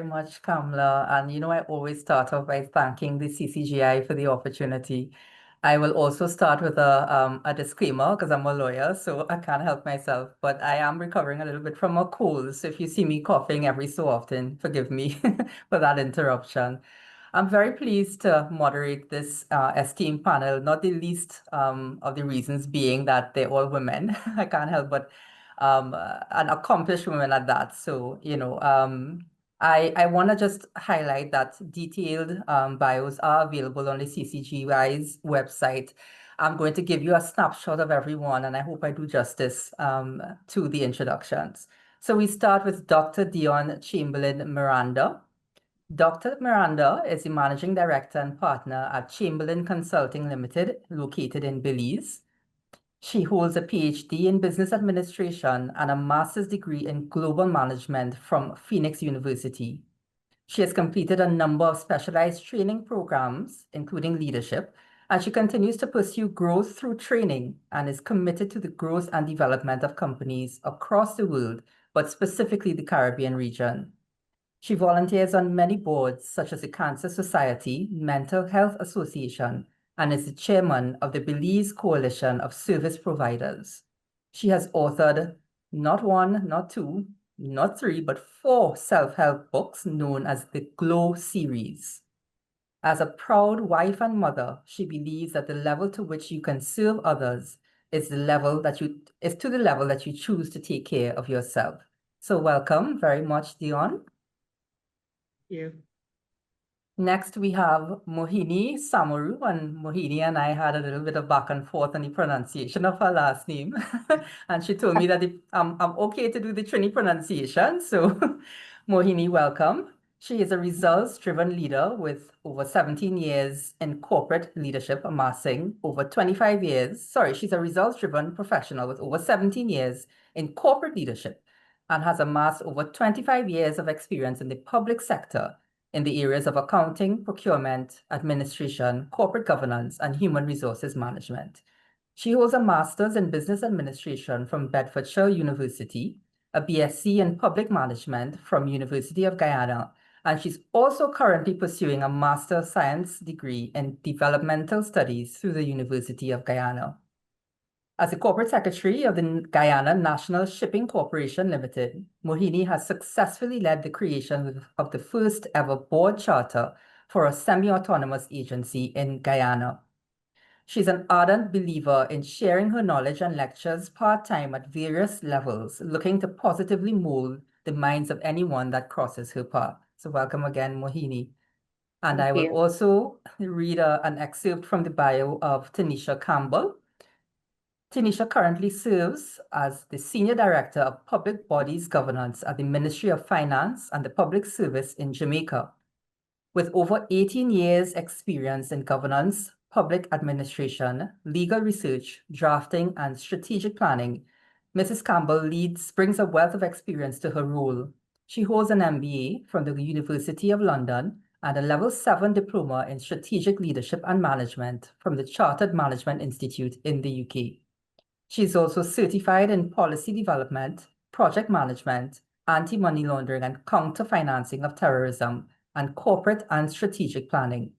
very much, Kamla. And I always start off by thanking the CCGI for the opportunity. I will also start with a disclaimer because I'm a lawyer, so I can't help myself. But I am recovering a little bit from a cold. So if you see me coughing every so often, forgive me for that interruption. I'm very pleased to moderate this esteemed panel, not the least of the reasons being that they're all women. I can't help but and accomplished women at that. So, I want to just highlight that detailed bios are available on the CCGY's website. I'm going to give you a snapshot of everyone, and I hope I do justice to the introductions. So we start with Dr. Dionne Chamberlain Miranda. Dr. Miranda is the managing director and partner at Chamberlain Consulting Limited, located in Belize. She holds a PhD in business administration and a master's degree in global management from Phoenix University. She has completed a number of specialized training programs, including leadership, and she continues to pursue growth through training and is committed to the growth and development of companies across the world, but specifically the Caribbean region. She volunteers on many boards, such as the Cancer Society, Mental Health Association, and is the chairman of the Belize Coalition of Service Providers. She has authored not one, not two, not three, but 4 self-help books known as the GLOW series. As a proud wife and mother, she believes that the level to which you can serve others is to the level that you choose to take care of yourself. So welcome very much, Dionne. You. Next, we have Mohini Somaroo, and Mohini and I had a little bit of back and forth on the pronunciation of her last name. And she told me that I'm okay to do the Trini pronunciation. So, Mohini, welcome. She is a results-driven leader with over 17 years in corporate leadership, amassing over 25 years. Sorry, she's a results-driven professional with over 17 years in corporate leadership and has amassed over 25 years of experience in the public sector in the areas of accounting, procurement, administration, corporate governance, and human resources management. She holds a master's in business administration from Bedfordshire University, a BSc in public management from University of Guyana, and she's also currently pursuing a Master of Science degree in developmental studies through the University of Guyana. As the corporate secretary of the Guyana National Shipping Corporation Limited, Mohini has successfully led the creation of the first ever board charter for a semi-autonomous agency in Guyana. She's an ardent believer in sharing her knowledge and lectures part-time at various levels, looking to positively mold the minds of anyone that crosses her path. So welcome again, Mohini. And I will also read an excerpt from the bio of Taneisha Campbell. Taneisha currently serves as the Senior Director of Public Bodies Governance at the Ministry of Finance and the Public Service in Jamaica. With over 18 years' experience in governance, public administration, legal research, drafting, and strategic planning, Mrs. Campbell brings a wealth of experience to her role. She holds an MBA from the University of London and a Level 7 diploma in strategic leadership and management from the Chartered Management Institute in the UK. She's also certified in policy development, project management, anti-money laundering and counter-financing of terrorism, and corporate and strategic planning.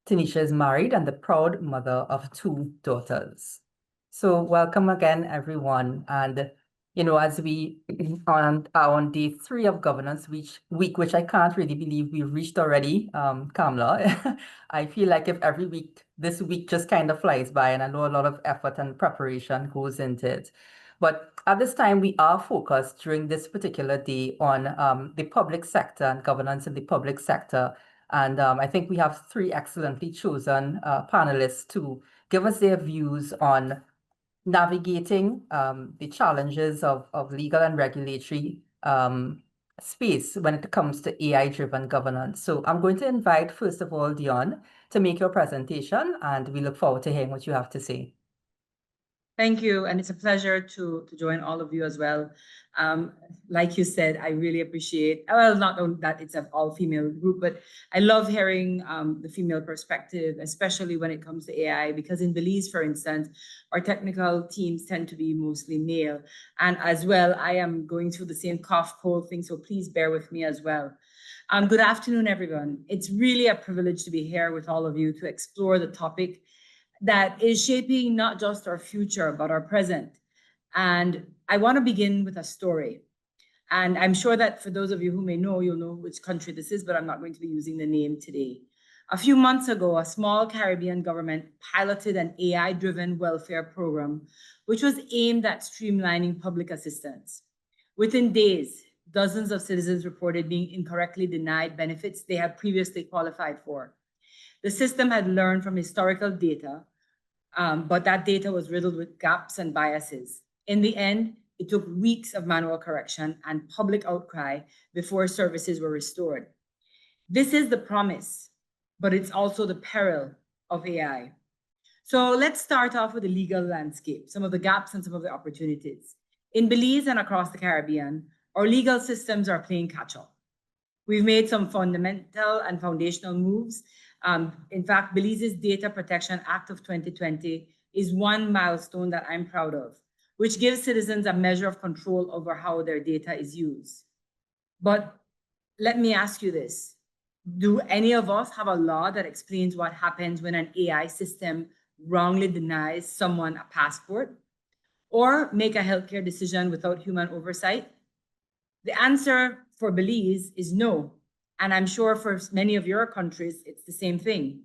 Taneisha is married and the proud mother of 2 daughters. So welcome again, everyone. And, as we on day 3 of governance week, which I can't really believe we've reached already, Kamla, I feel like if every week, this week just kind of flies by, and I know a lot of effort and preparation goes into it. But at this time, we are focused during this particular day on the public sector and governance in the public sector. And I think we have 3 excellently chosen panelists to give us their views on navigating the challenges of legal and regulatory space when it comes to AI-driven governance. So I'm going to invite, first of all, Dionne, to make your presentation, and we look forward to hearing what you have to say. Thank you, and it's a pleasure to join all of you as well. Like you said, I really appreciate, well, not only that it's an all-female group, but I love hearing the female perspective, especially when it comes to AI, because in Belize, for instance, our technical teams tend to be mostly male. And as well, I am going through the same cough, cold thing, so please bear with me as well. Good afternoon, everyone. It's really a privilege to be here with all of you to explore the topic that is shaping not just our future, but our present. And I want to begin with a story. And I'm sure that for those of you who may know, you'll know which country this is, but I'm not going to be using the name today. A few months ago, a small Caribbean government piloted an AI-driven welfare program, which was aimed at streamlining public assistance. Within days, dozens of citizens reported being incorrectly denied benefits they had previously qualified for. The system had learned from historical data, but that data was riddled with gaps and biases. In the end, it took weeks of manual correction and public outcry before services were restored. This is the promise, but it's also the peril of AI. So let's start off with the legal landscape, some of the gaps and some of the opportunities. In Belize and across the Caribbean, our legal systems are playing catch-up. We've made some fundamental and foundational moves. In fact, Belize's Data Protection Act of 2020 is one milestone that I'm proud of, which gives citizens a measure of control over how their data is used. But let me ask you this. Do any of us have a law that explains what happens when an AI system wrongly denies someone a passport or make a healthcare decision without human oversight? The answer for Belize is no. And I'm sure for many of your countries, it's the same thing.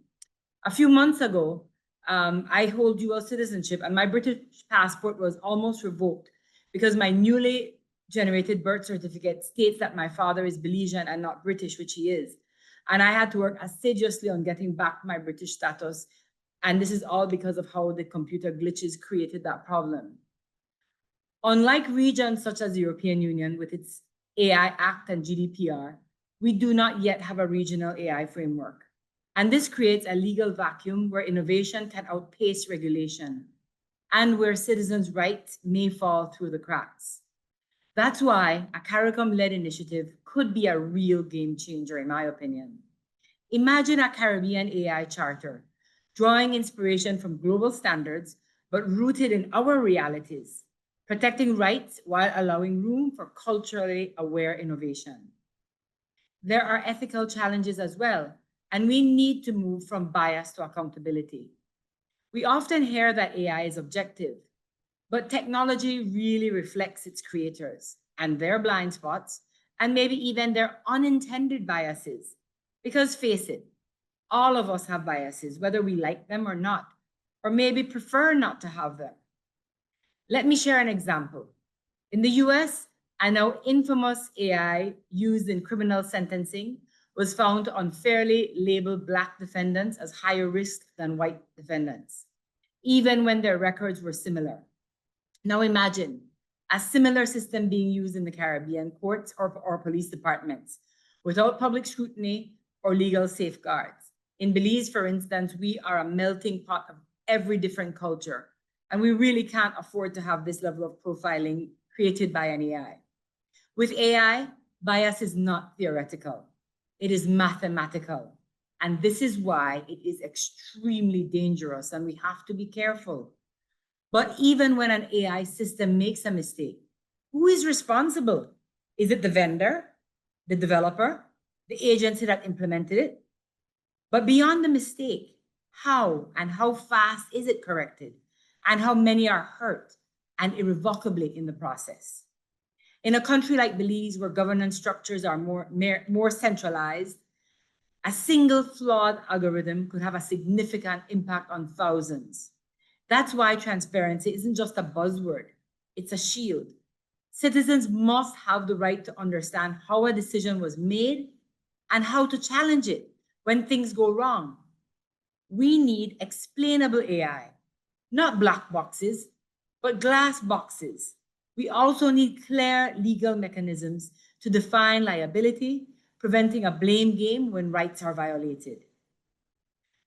A few months ago, I hold dual citizenship and my British passport was almost revoked because my newly generated birth certificate states that my father is Belizean and not British, which he is. And I had to work assiduously on getting back my British status. And this is all because of how the computer glitches created that problem. Unlike regions such as the European Union with its AI Act and GDPR, we do not yet have a regional AI framework. And this creates a legal vacuum where innovation can outpace regulation and where citizens' rights may fall through the cracks. That's why a CARICOM-led initiative could be a real game changer, in my opinion. Imagine a Caribbean AI charter, drawing inspiration from global standards, but rooted in our realities, protecting rights while allowing room for culturally aware innovation. There are ethical challenges as well, and we need to move from bias to accountability. We often hear that AI is objective, but technology really reflects its creators and their blind spots, and maybe even their unintended biases. Because face it, all of us have biases, whether we like them or not, or maybe prefer not to have them. Let me share an example. In the US, a now infamous AI used in criminal sentencing was found to unfairly label Black defendants as higher risk than white defendants, even when their records were similar. Now imagine a similar system being used in the Caribbean courts or police departments without public scrutiny or legal safeguards. In Belize, for instance, we are a melting pot of every different culture, and we really can't afford to have this level of profiling created by an AI. With AI, bias is not theoretical. It is mathematical. And this is why it is extremely dangerous and we have to be careful. But even when an AI system makes a mistake, who is responsible? Is it the vendor, the developer, the agency that implemented it? But beyond the mistake, how and how fast is it corrected? And how many are hurt and irrevocably in the process? In a country like Belize, where governance structures are more centralized, a single flawed algorithm could have a significant impact on thousands. That's why transparency isn't just a buzzword, it's a shield. Citizens must have the right to understand how a decision was made and how to challenge it when things go wrong. We need explainable AI, not black boxes, but glass boxes. We also need clear legal mechanisms to define liability, preventing a blame game when rights are violated.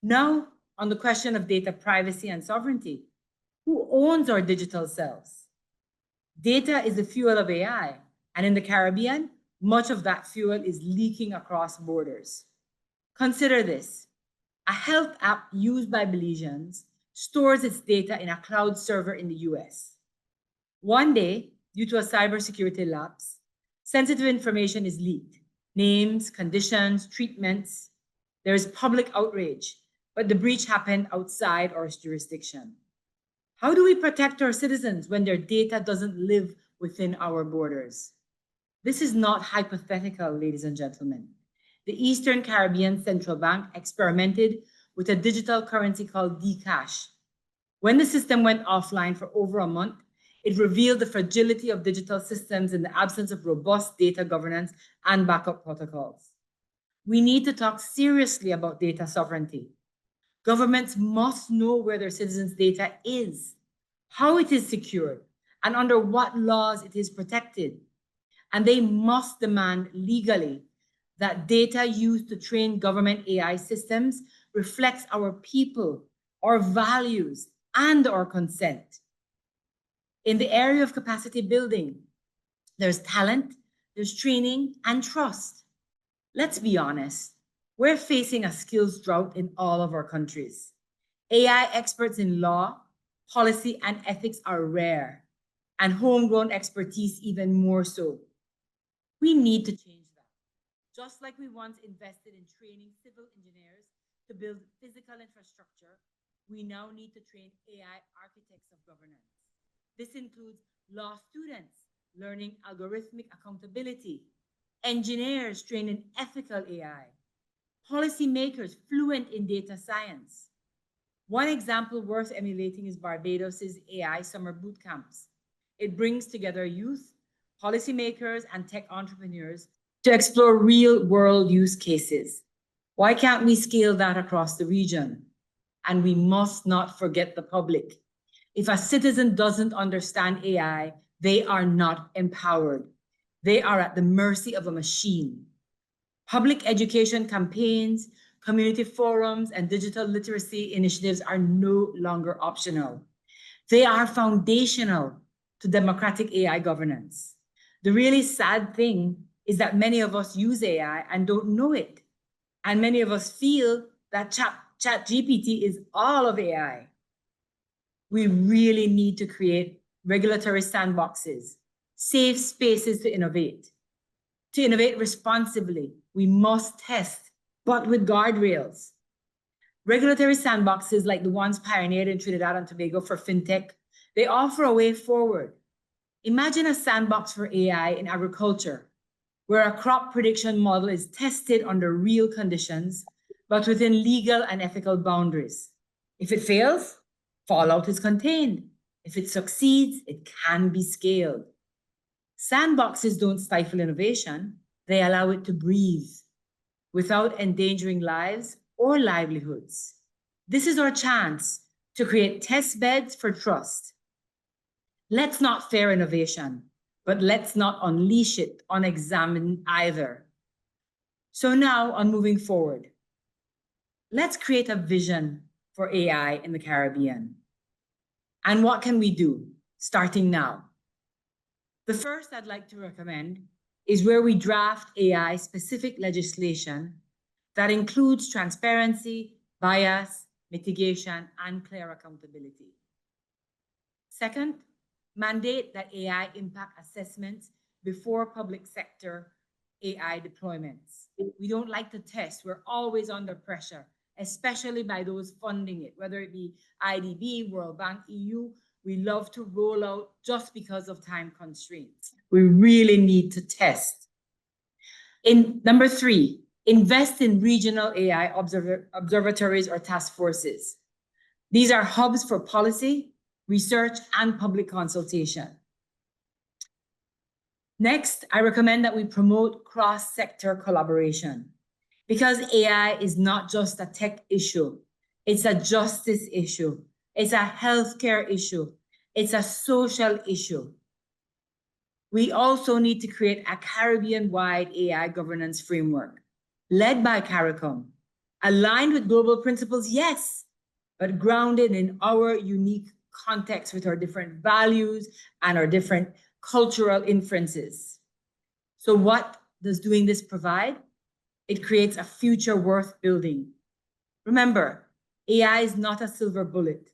Now, on the question of data privacy and sovereignty, Who owns our digital selves? Data is the fuel of AI, and in the Caribbean, much of that fuel is leaking across borders. Consider this. A health app used by Belizeans stores its data in a cloud server in the US. One day, due to a cybersecurity lapse, sensitive information is leaked. Names, conditions, treatments. There is public outrage, but the breach happened outside our jurisdiction. How do we protect our citizens when their data doesn't live within our borders? This is not hypothetical, ladies and gentlemen. The Eastern Caribbean Central Bank experimented with a digital currency called Dcash. When the system went offline for over a month, it revealed the fragility of digital systems in the absence of robust data governance and backup protocols. We need to talk seriously about data sovereignty. Governments must know where their citizens' data is, how it is secured, and under what laws it is protected. And they must demand legally that data used to train government AI systems reflects our people, our values, and our consent. In the area of capacity building, there's talent, there's training, and trust. Let's be honest, we're facing a skills drought in all of our countries. AI experts in law, policy, and ethics are rare, and homegrown expertise even more so. We need to change that. Just like we once invested in training civil engineers to build physical infrastructure, we now need to train AI architects of governance. This includes law students learning algorithmic accountability, engineers trained in ethical AI, policymakers fluent in data science. One example worth emulating is Barbados' AI summer boot camps. It brings together youth, policymakers, and tech entrepreneurs to explore real-world use cases. Why can't we scale that across the region? And we must not forget the public. If a citizen doesn't understand AI, they are not empowered. They are at the mercy of a machine. Public education campaigns, community forums, and digital literacy initiatives are no longer optional. They are foundational to democratic AI governance. The really sad thing is that many of us use AI and don't know it. And many of us feel that ChatGPT is all of AI. We really need to create regulatory sandboxes, safe spaces to innovate. To innovate responsibly, we must test, but with guardrails. Regulatory sandboxes like the ones pioneered in Trinidad and Tobago for fintech, they offer a way forward. Imagine a sandbox for AI in agriculture, where a crop prediction model is tested under real conditions, but within legal and ethical boundaries. If it fails, fallout is contained. If it succeeds, it can be scaled. Sandboxes don't stifle innovation, they allow it to breathe without endangering lives or livelihoods. This is our chance to create test beds for trust. Let's not fear innovation, but let's not unleash it unexamined either. So now, on moving forward, let's create a vision for AI in the Caribbean. And what can we do starting now? The first I'd like to recommend is where we draft AI-specific legislation that includes transparency, bias, mitigation, and clear accountability. Second, mandate that AI impact assessments before public sector AI deployments. We don't like to test. We're always under pressure, especially by those funding it, whether it be IDB, World Bank, EU. We love to roll out just because of time constraints. We really need to test. Number three, invest in regional AI observatories or task forces. These are hubs for policy, research, and public consultation. Next, I recommend that we promote cross-sector collaboration because AI is not just a tech issue. It's a justice issue. It's a healthcare issue. It's a social issue. We also need to create a Caribbean-wide AI governance framework led by CARICOM, aligned with global principles, yes, but grounded in our unique contexts, with our different values and our different cultural inferences. So what does doing this provide? It creates a future worth building. Remember, AI is not a silver bullet.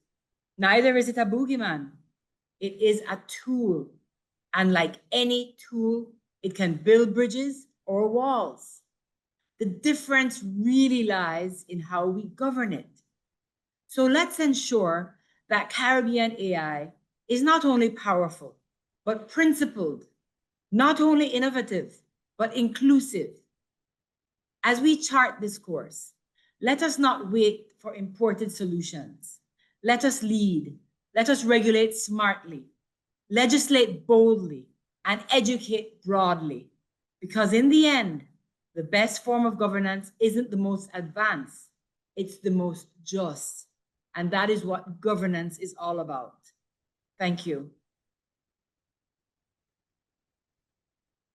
Neither is it a boogeyman. It is a tool. And like any tool, it can build bridges or walls. The difference really lies in how we govern it. So let's ensure that Caribbean AI is not only powerful, but principled, not only innovative, but inclusive. As we chart this course, let us not wait for imported solutions. Let us lead. Let us regulate smartly, legislate boldly, and educate broadly. Because in the end, the best form of governance isn't the most advanced, it's the most just. And that is what governance is all about. Thank you.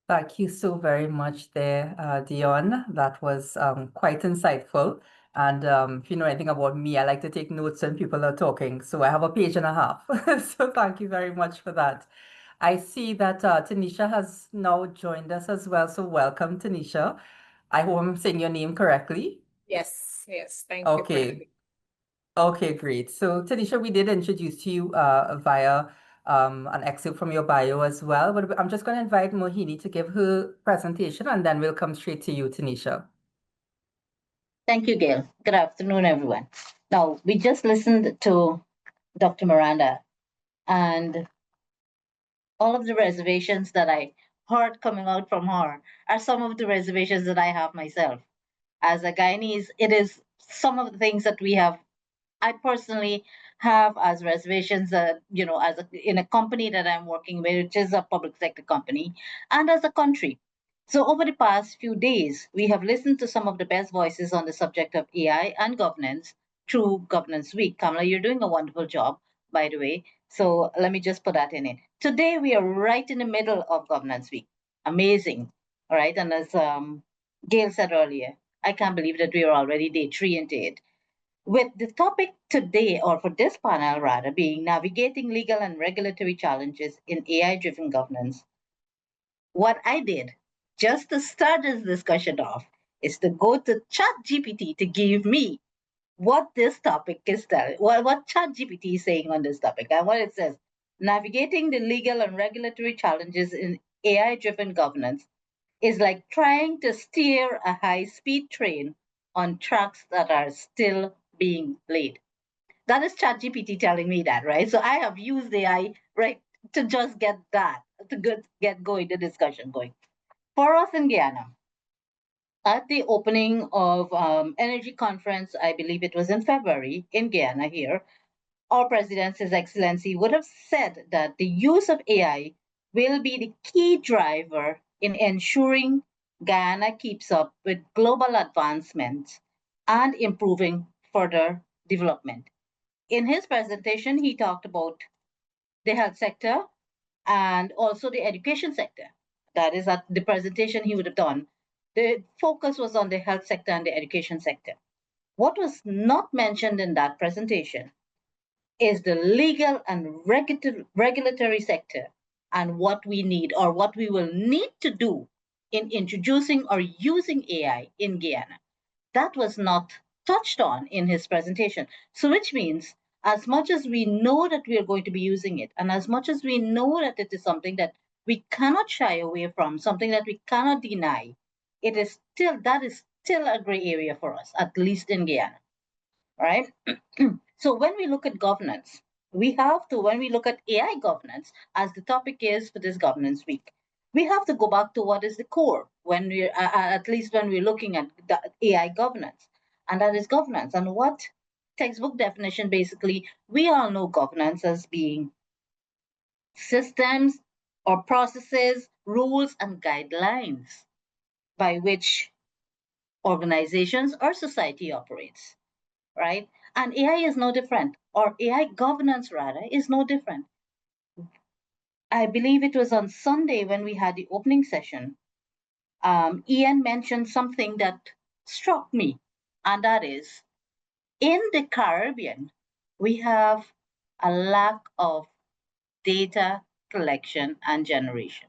Thank you so very much there, Dionne. That was quite insightful. And if you know anything about me, I like to take notes when people are talking. So I have a page and a half. So thank you very much for that. I see that Taneisha has now joined us as well. So welcome, Taneisha. I hope I'm saying your name correctly. Yes, thank you. Okay. Okay, great. So Taneisha, we did introduce you via an excerpt from your bio as well, but I'm just going to invite Mohini to give her presentation and then we'll come straight to you, Taneisha. Thank you, Gayle. Good afternoon, everyone. Now, we just listened to Dr. Miranda, and all of the reservations that I heard coming out from her are some of the reservations that I have myself. As a Guyanese, it is some of the things that I personally have as reservations, in a company that I'm working with, which is a public sector company, and as a country. So over the past few days, we have listened to some of the best voices on the subject of AI and governance through Governance Week. Kamala, you're doing a wonderful job, by the way. So let me just put that in it. Today, we are right in the middle of Governance Week. Amazing, all right? And as Gayle said earlier, I can't believe that we are already day 3 into it. With the topic today, or for this panel rather, being navigating legal and regulatory challenges in AI-driven governance, what I did just to start this discussion off is to go to ChatGPT to give me what this topic is telling, what ChatGPT is saying on this topic. And what it says, navigating the legal and regulatory challenges in AI-driven governance is like trying to steer a high-speed train on tracks that are still being laid. That is ChatGPT telling me that, right? So I have used AI, right, to just get that, to get going, the discussion going. For us in Guyana, at the opening of Energy Conference, I believe it was in February in Guyana here, our President, His Excellency, would have said that the use of AI will be the key driver in ensuring Guyana keeps up with global advancements and improving further development. In his presentation, he talked about the health sector and also the education sector. That is at the presentation he would have done. The focus was on the health sector and the education sector. What was not mentioned in that presentation is the legal and regulatory sector and what we need or what we will need to do in introducing or using AI in Guyana. That was not touched on in his presentation. So which means as much as we know that we are going to be using it, and as much as we know that it is something that we cannot shy away from, something that we cannot deny, that is still a gray area for us, at least in Guyana, right? So when we look at governance, when we look at AI governance, as the topic is for this governance week, we have to go back to what is the core when we're, at least when we're looking at the AI governance, and that is governance. And what textbook definition, basically, we all know governance as being systems or processes, rules, and guidelines by which organizations or society operates, right? And AI is no different, or AI governance rather, is no different. I believe it was on Sunday when we had the opening session. Ian mentioned something that struck me, and that is in the Caribbean, we have a lack of data collection and generation.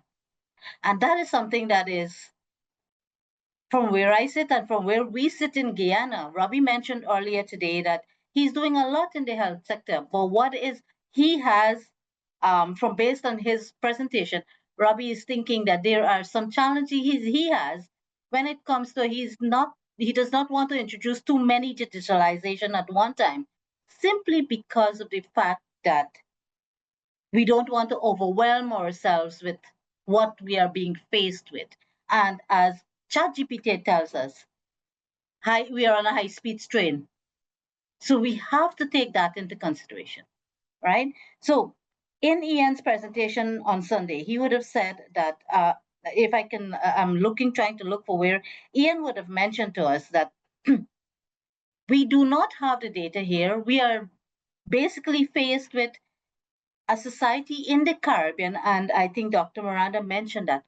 And that is something that is, from where I sit and from where we sit in Guyana. Robbie mentioned earlier today that he's doing a lot in the health sector, but what is he has, from based on his presentation, Robbie is thinking that there are some challenges he has when it comes to he does not want to introduce too many digitalization at one time, simply because of the fact that we don't want to overwhelm ourselves with what we are being faced with. And as ChatGPT tells us, we are on a high-speed train. So we have to take that into consideration, right? So in Ian's presentation on Sunday, he would have said that, if I can, I'm trying to look for where Ian would have mentioned to us that we do not have the data here. We are basically faced with a society in the Caribbean, and I think Dr. Miranda mentioned that.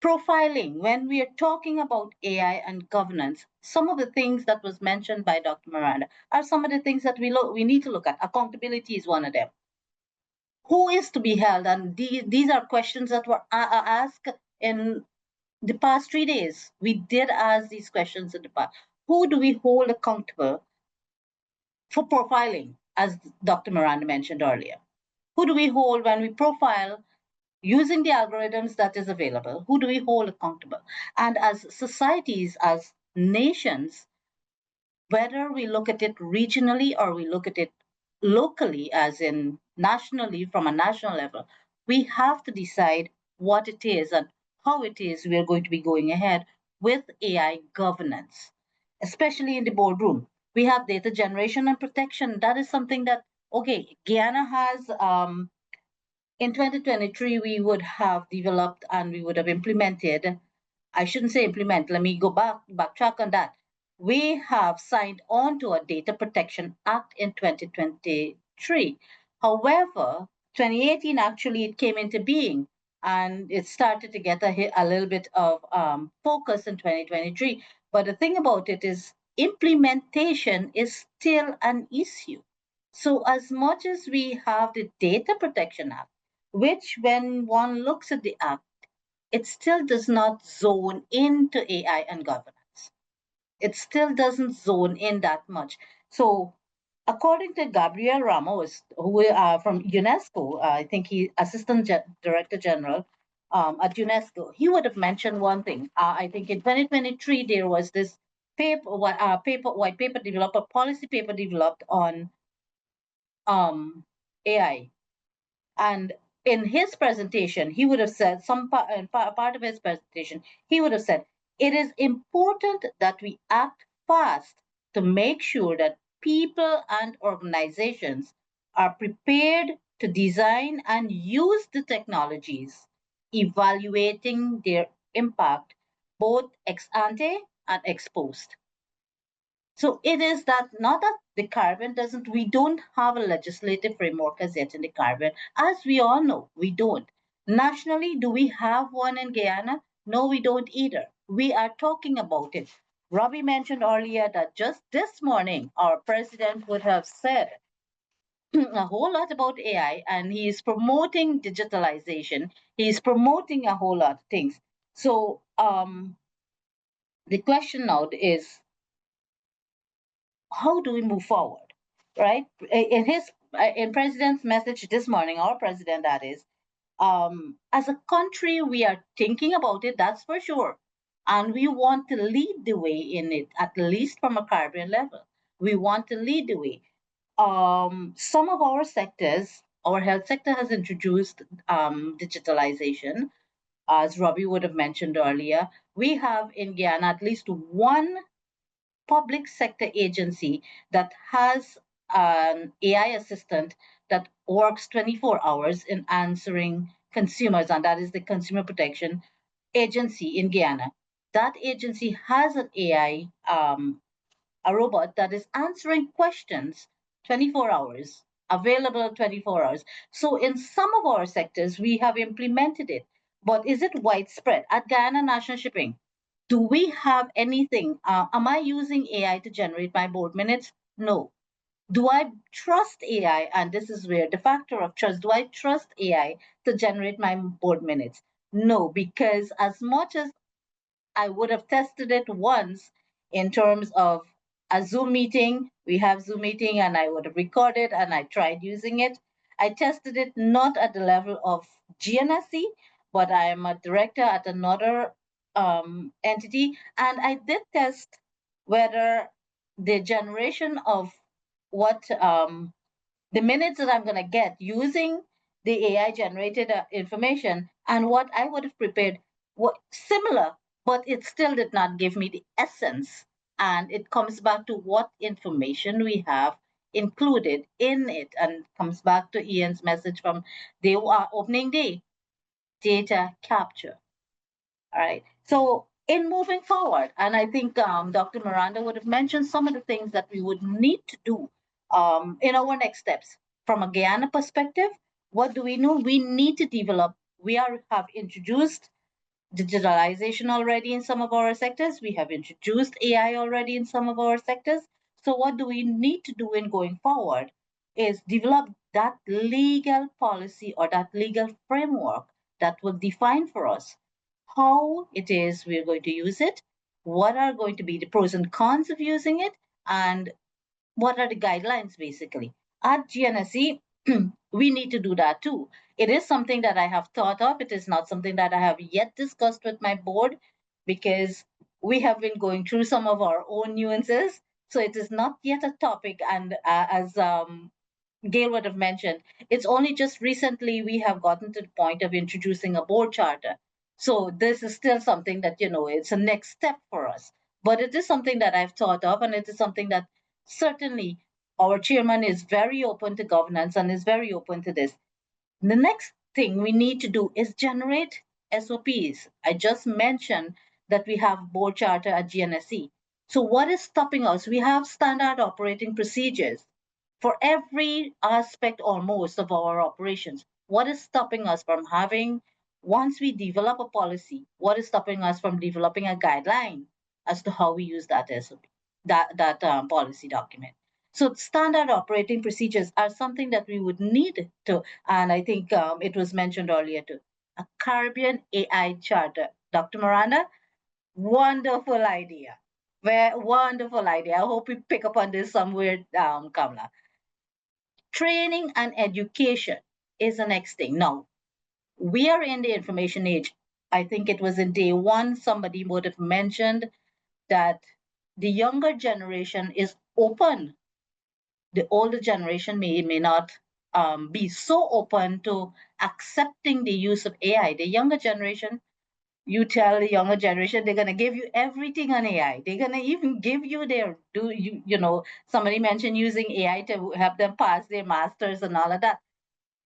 Profiling, when we are talking about AI and governance, some of the things that was mentioned by Dr. Miranda are some of the things that we need to look at. Accountability is one of them. Who is to be held? And these are questions that were asked in the past 3 days. We did ask these questions in the past. Who do we hold accountable for profiling, as Dr. Miranda mentioned earlier? Who do we hold when we profile using the algorithms that is available? Who do we hold accountable? And as societies, as nations, whether we look at it regionally or we look at it locally, as in nationally, from a national level, we have to decide what it is and how it is we are going to be going ahead with AI governance, especially in the boardroom. We have data generation and protection. That is something that, okay, Guyana has, in 2023, we would have developed and we would have implemented, I shouldn't say implement, let me backtrack on that. We have signed on to a Data Protection Act in 2023. However, 2018 actually it came into being and it started to get a little bit of focus in 2023. But the thing about it is implementation is still an issue. So as much as we have the Data Protection Act, which when one looks at the act, it still does not zone into AI and governance. It still doesn't zone in that much. So according to Gabriel Ramos, who from UNESCO, I think he Assistant Director General at UNESCO, he would have mentioned one thing. I think in 2023 there was this white paper developed, a policy paper developed on AI. And in his presentation, he would have said, part of his presentation, he would have said, it is important that we act fast to make sure that people and organizations are prepared to design and use the technologies, evaluating their impact both ex ante and ex post. So it is that not that the Caribbean we don't have a legislative framework as yet in the Caribbean. As we all know, we don't. Nationally, do we have one in Guyana? No, we don't either. We are talking about it. Robbie mentioned earlier that just this morning, our president would have said a whole lot about AI and he is promoting digitalization. He is promoting a whole lot of things. So the question now is, how do we move forward, right? In president's message this morning, our president that is, as a country we are thinking about it, that's for sure, and we want to lead the way in it, at least from a Caribbean level. We want to lead the way. Some of our sectors, our health sector has introduced digitalization, as Robbie would have mentioned earlier. We have in Guyana at least one public sector agency that has an AI assistant that works 24 hours in answering consumers, and that is the Consumer Protection Agency in Guyana. That agency has an AI, a robot that is answering questions 24 hours, available 24 hours. So in some of our sectors, we have implemented it, but is it widespread? At Guyana National Shipping, do we have anything? Am I using AI to generate my board minutes? No. do I trust AI? And this is where the factor of trust, do I trust AI to generate my board minutes? No, because as much as I would have tested it once in terms of a Zoom meeting, we have Zoom meeting and I would have recorded and I tried using it. I tested it not at the level of GNSC, but I am a director at another entity, and I did test whether the generation of what the minutes that I'm going to get using the AI generated information and what I would have prepared were similar, but it still did not give me the essence. And it comes back to what information we have included in it, and comes back to Ian's message from the opening day, data capture. All right. So in moving forward, and I think Dr. Miranda would have mentioned some of the things that we would need to do in our next steps. From a Guyana perspective, what do we know? We need to develop. Have introduced digitalization already in some of our sectors. We have introduced AI already in some of our sectors. So what do we need to do in going forward is develop that legal policy or that legal framework that will define for us how it is we're going to use it, what are going to be the pros and cons of using it, and what are the guidelines basically. At GNSE, we need to do that too. It is something that I have thought of. It is not something that I have yet discussed with my board because we have been going through some of our own nuances. So it is not yet a topic. And as Gayle would have mentioned, it's only just recently we have gotten to the point of introducing a board charter. So this is still something that, it's a next step for us. But it is something that I've thought of, and it is something that certainly our chairman is very open to governance and is very open to this. The next thing we need to do is generate SOPs. I just mentioned that we have board charter at GNSE. So what is stopping us? We have standard operating procedures for every aspect almost of our operations. What is stopping us from having, once we develop a policy, what is stopping us from developing a guideline as to how we use that SOP, that policy document? So standard operating procedures are something that we would need to, and I think it was mentioned earlier too, a Caribbean AI charter. Dr. Miranda, wonderful idea. Very wonderful idea. I hope we pick up on this somewhere, Kamala. Training and education is the next thing. Now, we are in the information age. I think it was in day one, somebody would have mentioned that the younger generation is open. The older generation may not be so open to accepting the use of AI. The younger generation, you tell the younger generation, they're going to give you everything on AI. They're going to even give you somebody mentioned using AI to help them pass their masters and all of that.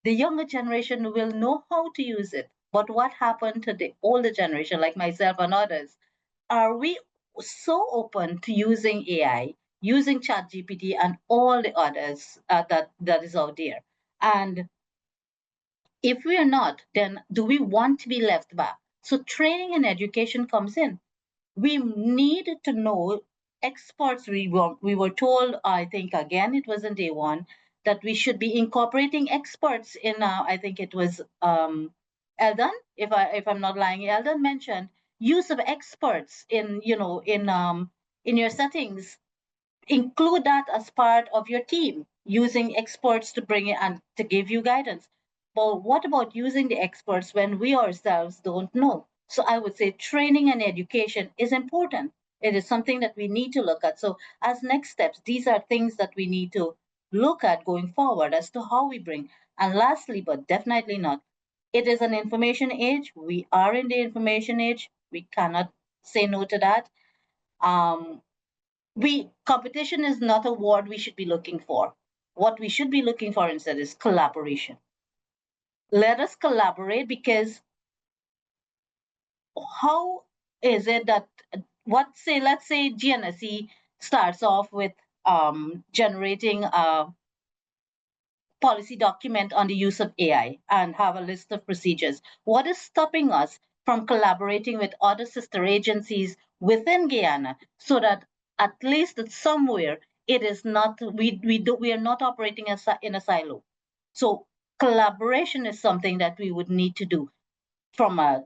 The younger generation will know how to use it. But what happened to the older generation, like myself and others? Are we so open to using AI, using ChatGPT and all the others that is out there? And if we are not, then do we want to be left back? So training and education comes in. We need to know experts. We were told, I think again, it was in day one, that we should be incorporating experts in. I think it was Eldon, if I'm not lying, Eldon mentioned use of experts in in your settings. Include that as part of your team, using experts to bring it and to give you guidance. But what about using the experts when we ourselves don't know? So I would say training and education is important. It is something that we need to look at. So as next steps, these are things that we need to look at going forward as to how we bring. And lastly, but definitely not, it is an information age. We are in the information age. We cannot say no to that. Competition is not a word we should be looking for. What we should be looking for instead is collaboration. Let us collaborate, because how is it that let's say GNSE starts off with generating a policy document on the use of AI and have a list of procedures. What is stopping us from collaborating with other sister agencies within Guyana so that at least somewhere it is not, we are not operating in a silo. So collaboration is something that we would need to do from a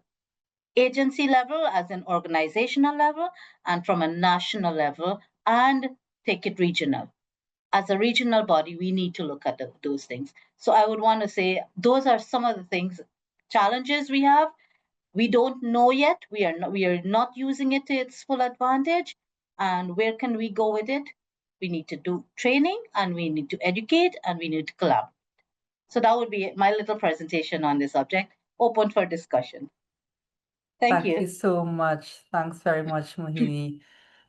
agency level, as an organizational level, and from a national level, and take it regional. As a regional body, we need to look at those things. So I would want to say those are some of the things, challenges we have. We don't know yet. We are not using it to its full advantage. And where can we go with it? We need to do training, and we need to educate, and we need to collaborate. So that would be my little presentation on this subject, open for discussion. Thank you. Thank you so much. Thanks very much, Mohini.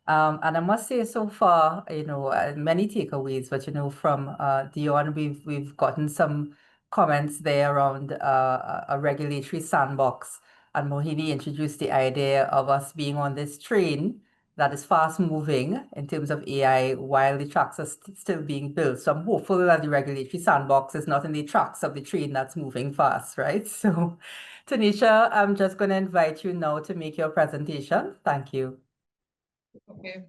And I must say, so far, many takeaways, but from Dionne, we've gotten some comments there around a regulatory sandbox, and Mohini introduced the idea of us being on this train that is fast moving in terms of AI while the tracks are still being built. So I'm hopeful that the regulatory sandbox is not in the tracks of the train that's moving fast, right? So, Taneisha, I'm just going to invite you now to make your presentation. Thank you. Okay.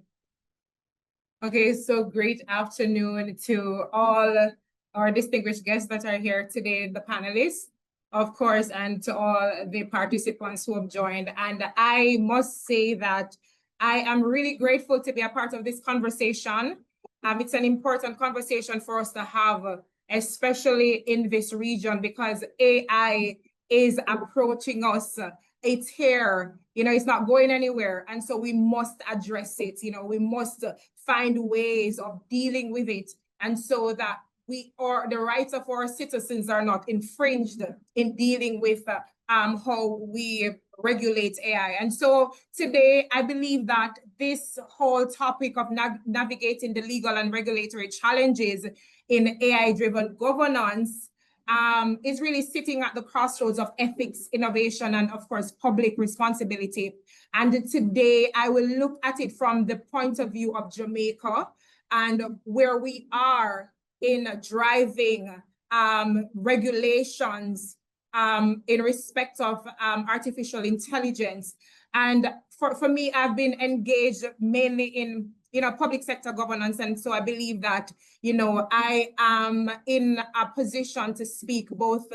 Okay, so great afternoon to all our distinguished guests that are here today, the panelists, of course, and to all the participants who have joined. And I must say that I am really grateful to be a part of this conversation. It's an important conversation for us to have, especially in this region, because AI is approaching us. It's here, it's not going anywhere. And so we must address it, we must find ways of dealing with it. And so that the rights of our citizens are not infringed in dealing with how we regulate AI. And so today, I believe that this whole topic of navigating the legal and regulatory challenges in AI-driven governance is really sitting at the crossroads of ethics, innovation, and of course, public responsibility. And today I will look at it from the point of view of Jamaica and where we are in driving regulations in respect of artificial intelligence. And for me, I've been engaged mainly in public sector governance. And so I believe that, I am in a position to speak both,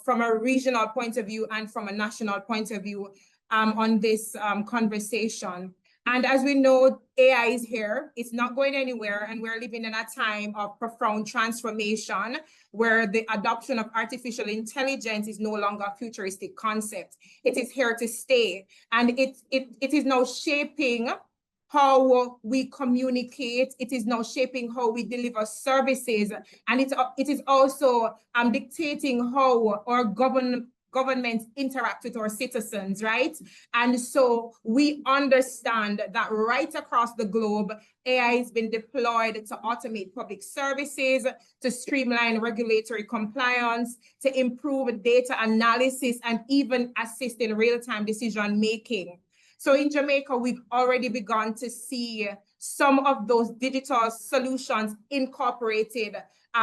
from a regional point of view and from a national point of view on this conversation. And as we know, AI is here, it's not going anywhere, and we're living in a time of profound transformation where the adoption of artificial intelligence is no longer a futuristic concept. It is here to stay, and it is now shaping how we communicate. It is now shaping how we deliver services, and it is also dictating how our governments interact with our citizens, right? And so we understand that right across the globe, AI has been deployed to automate public services, to streamline regulatory compliance, to improve data analysis, and even assist in real-time decision-making. So in Jamaica, we've already begun to see some of those digital solutions incorporated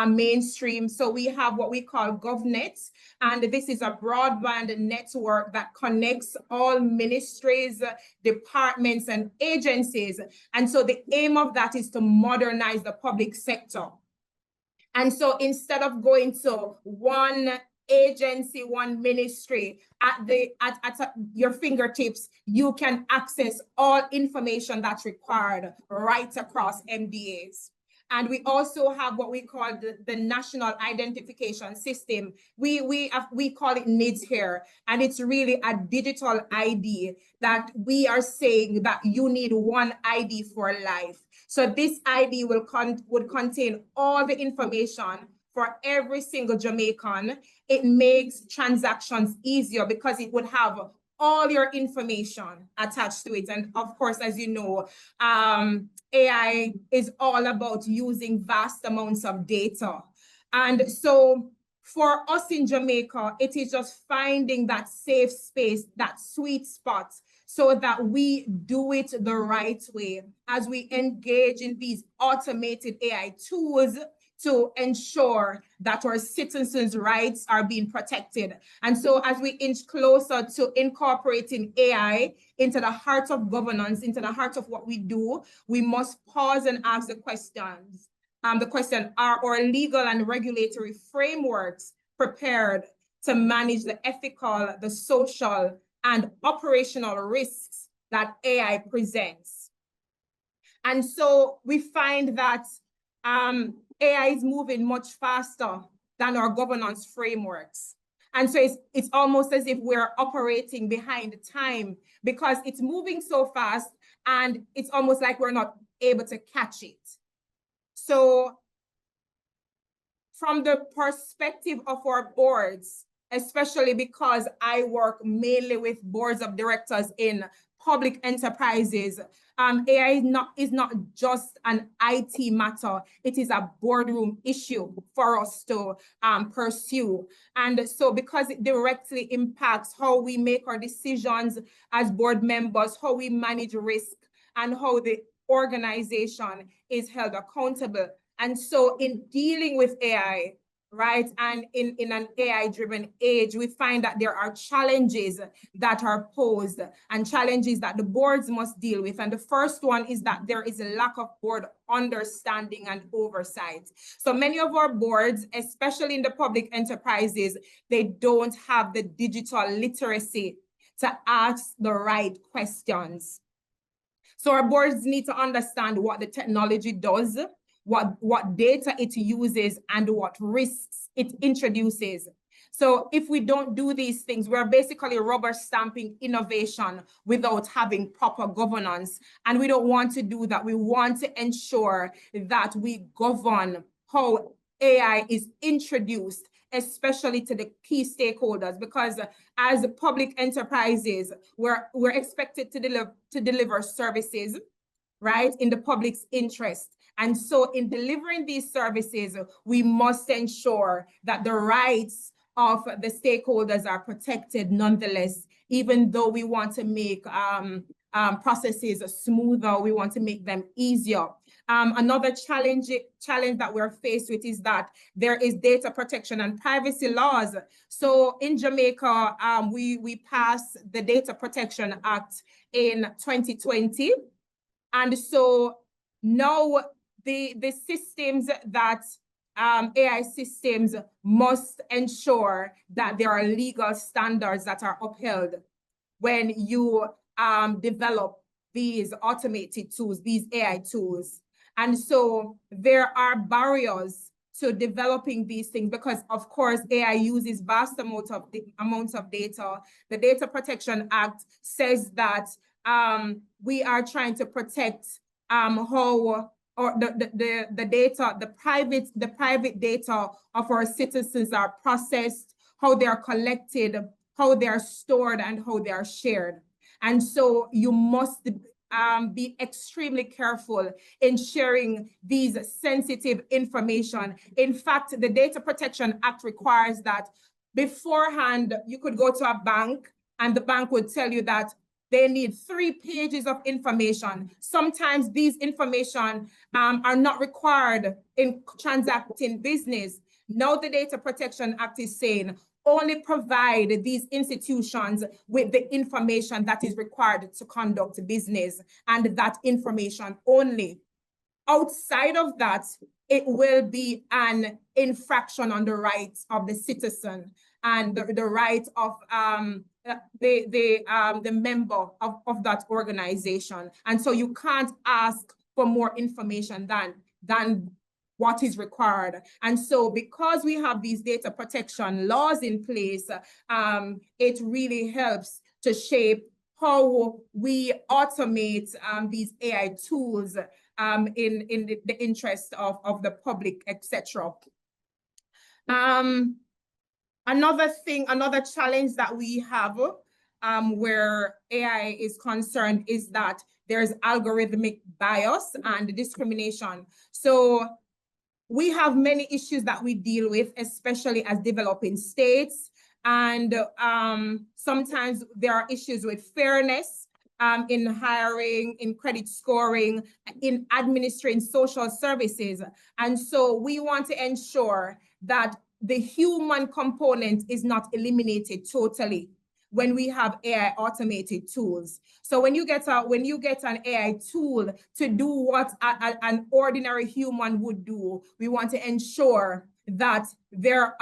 mainstream. So we have what we call GovNet, and this is a broadband network that connects all ministries, departments, and agencies. And so the aim of that is to modernize the public sector. And so instead of going to one agency, one ministry at your fingertips, you can access all information that's required right across MDAs. And we also have what we call the National Identification System. We call it NIDS here, and it's really a digital ID that we are saying that you need one ID for life. So this ID would contain all the information for every single Jamaican. It makes transactions easier because it would have all your information attached to it. And of course, as you know, AI is all about using vast amounts of data. And so for us in Jamaica, it is just finding that safe space, that sweet spot, so that we do it the right way as we engage in these automated AI tools to ensure that our citizens' rights are being protected. And so as we inch closer to incorporating AI into the heart of governance, into the heart of what we do, we must pause and ask the questions. The question, are our legal and regulatory frameworks prepared to manage the ethical, the social, and operational risks that AI presents? And so we find that AI is moving much faster than our governance frameworks. And so it's almost as if we're operating behind time because it's moving so fast and it's almost like we're not able to catch it. So from the perspective of our boards, especially because I work mainly with boards of directors in public enterprises, AI is not just an IT matter, it is a boardroom issue for us to pursue. And so because it directly impacts how we make our decisions as board members, how we manage risk, and how the organization is held accountable. And so in dealing with AI, right, and in an AI-driven age, we find that there are challenges that are posed and challenges that the boards must deal with. And the first one is that there is a lack of board understanding and oversight. So many of our boards, especially in the public enterprises, they don't have the digital literacy to ask the right questions. So our boards need to understand what the technology does, what data it uses, and what risks it introduces. So if we don't do these things, we're basically rubber stamping innovation without having proper governance. And we don't want to do that. We want to ensure that we govern how AI is introduced, especially to the key stakeholders, because as public enterprises, we're expected to deliver services, right, in the public's interest. And so in delivering these services, we must ensure that the rights of the stakeholders are protected nonetheless, even though we want to make processes smoother, we want to make them easier. Another challenge that we're faced with is that there is data protection and privacy laws. So in Jamaica, we passed the Data Protection Act in 2020. And so now the systems that AI systems must ensure that there are legal standards that are upheld when you develop these automated tools, these AI tools. And so there are barriers to developing these things because, of course, AI uses vast amounts of data. The Data Protection Act says that we are trying to protect how the data, the private data of our citizens are processed, how they are collected, how they are stored, and how they are shared. And so you must be extremely careful in sharing these sensitive information. In fact, the Data Protection Act requires that beforehand, you could go to a bank and the bank would tell you that they need 3 pages of information. Sometimes these information are not required in transacting business. Now the Data Protection Act is saying, only provide these institutions with the information that is required to conduct business, and that information only. Outside of that, it will be an infraction on the rights of the citizen and the right of the member of that organization. And so you can't ask for more information than what is required. And so because we have these data protection laws in place, it really helps to shape how we automate these AI tools in the interest of the public, etc. Another challenge that we have where AI is concerned is that there's algorithmic bias and discrimination. So we have many issues that we deal with, especially as developing states. And sometimes there are issues with fairness in hiring, in credit scoring, in administering social services. And so we want to ensure that the human component is not eliminated totally when we have AI automated tools. So when you get an AI tool to do what an ordinary human would do, we want to ensure that there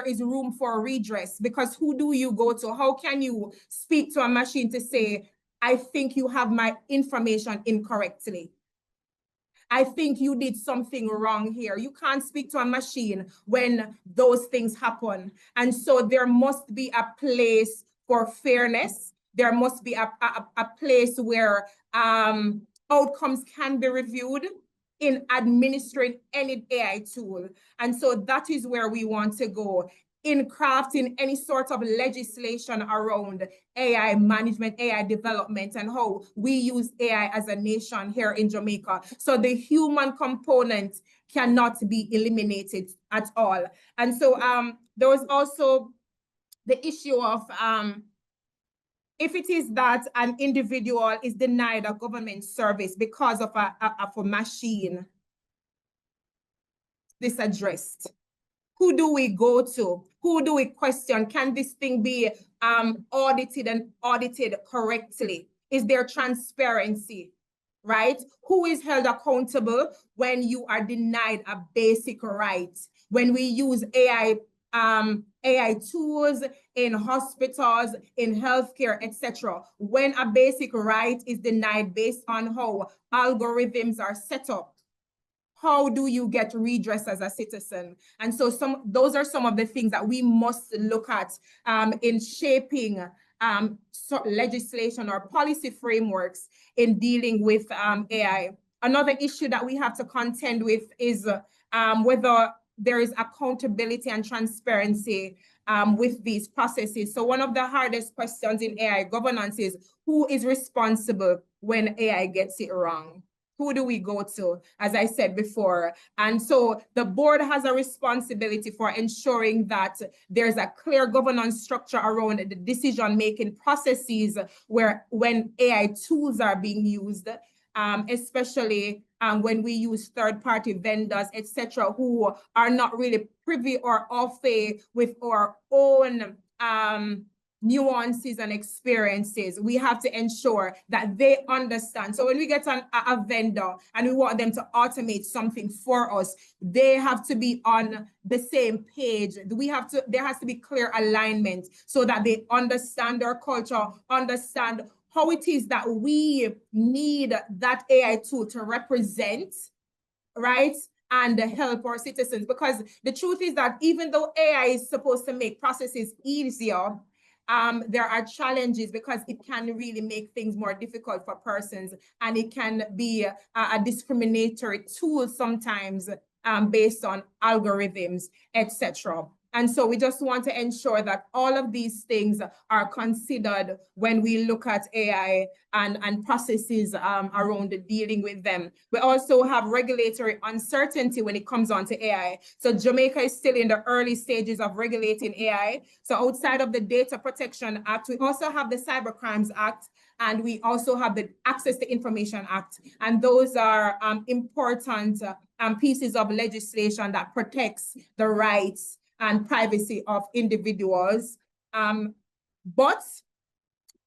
is room for redress, because who do you go to? How can you speak to a machine to say, I think you have my information incorrectly? I think you did something wrong here. You can't speak to a machine when those things happen. And so there must be a place for fairness. There must be a place where outcomes can be reviewed in administering any AI tool. And so that is where we want to go in crafting any sort of legislation around AI management, AI development, and how we use AI as a nation here in Jamaica. So the human component cannot be eliminated at all. And so there was also the issue of if it is that an individual is denied a government service because of a machine, this addressed. Who do we go to? Who do we question? Can this thing be audited and audited correctly? Is there transparency, right? Who is held accountable when you are denied a basic right? When we use AI tools in hospitals, in healthcare, etc. When a basic right is denied based on how algorithms are set up, how do you get redress as a citizen? And so those are some of the things that we must look at in shaping legislation or policy frameworks in dealing with AI. Another issue that we have to contend with is whether there is accountability and transparency with these processes. So one of the hardest questions in AI governance is, who is responsible when AI gets it wrong? Who do we go to, as I said before? And so the board has a responsibility for ensuring that there's a clear governance structure around the decision-making processes when AI tools are being used, especially when we use third-party vendors, etc., who are not really privy or au fait with our own nuances and experiences. We have to ensure that they understand. So when we get a vendor and we want them to automate something for us, they have to be on the same page. There has to be clear alignment so that they understand our culture, understand how it is that we need that AI tool to represent, right? And help our citizens. Because the truth is that even though AI is supposed to make processes easier, there are challenges because it can really make things more difficult for persons, and it can be a discriminatory tool sometimes based on algorithms, etc. And so we just want to ensure that all of these things are considered when we look at AI and processes around dealing with them. We also have regulatory uncertainty when it comes on to AI. So Jamaica is still in the early stages of regulating AI. So outside of the Data Protection Act, we also have the Cybercrimes Act, and we also have the Access to Information Act. And those are important pieces of legislation that protects the rights and privacy of individuals. But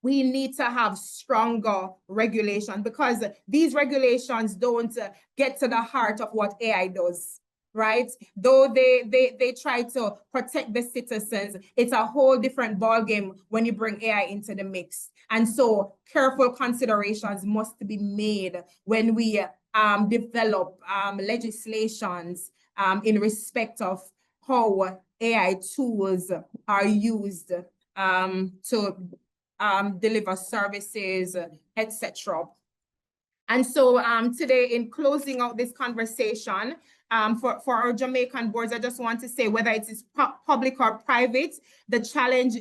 we need to have stronger regulation, because these regulations don't get to the heart of what AI does, right? Though they try to protect the citizens, it's a whole different ballgame when you bring AI into the mix. And so careful considerations must be made when we develop legislations in respect of how AI tools are used to deliver services, etc. And so today, in closing out this conversation, for our Jamaican boards, I just want to say, whether it is public or private, the challenge